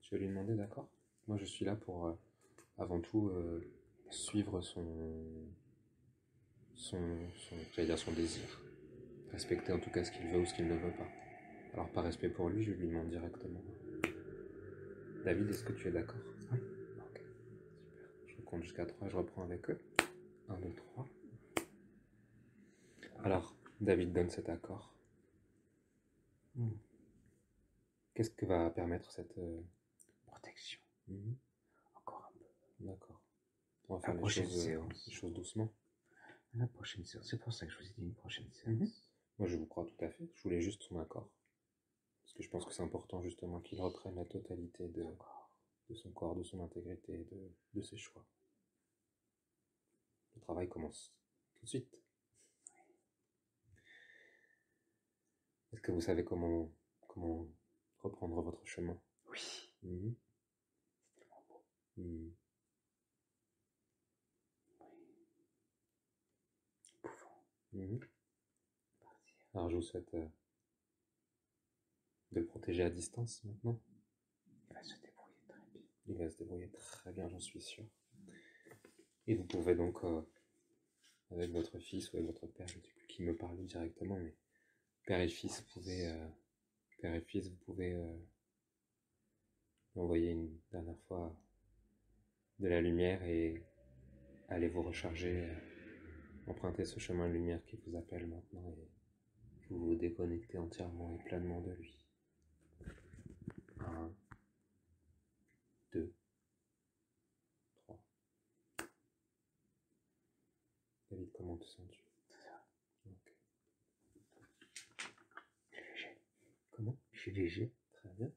Je vais lui demander, d'accord? Moi je suis là pour avant tout suivre j'allais dire son désir. Respecter en tout cas ce qu'il veut ou ce qu'il ne veut pas. Alors par respect pour lui, je lui demande directement. David, est-ce que tu es d'accord? Oui. Ok, super. Je compte jusqu'à 3, je reprends avec eux. 1, 2, 3. Alors, David donne cet accord. Qu'est-ce que va permettre cette protection? Encore un peu. D'accord. On va faire les choses doucement. La prochaine séance. C'est pour ça que je vous ai dit une prochaine séance. Moi, je vous crois tout à fait. Je voulais juste son accord. Parce que je pense que c'est important justement qu'il reprenne la totalité de son corps, de son intégrité, de ses choix. Le travail commence tout de suite. Est-ce que vous savez comment reprendre votre chemin? Oui. C'est tellement beau. Oui. Pouvons partir. Alors je vous souhaite de le protéger à distance maintenant. débrouillez très bien, j'en suis sûr. Et vous pouvez donc, avec votre fils ou avec votre père, je ne sais plus qui me parlait directement, mais père et fils, vous pouvez envoyer une dernière fois de la lumière et aller vous recharger, emprunter ce chemin de lumière qui vous appelle maintenant et vous vous déconnectez entièrement et pleinement de lui. 1, 2, 3. David, comment te sens-tu? Okay. Léger. Comment? Je suis léger. Très bien.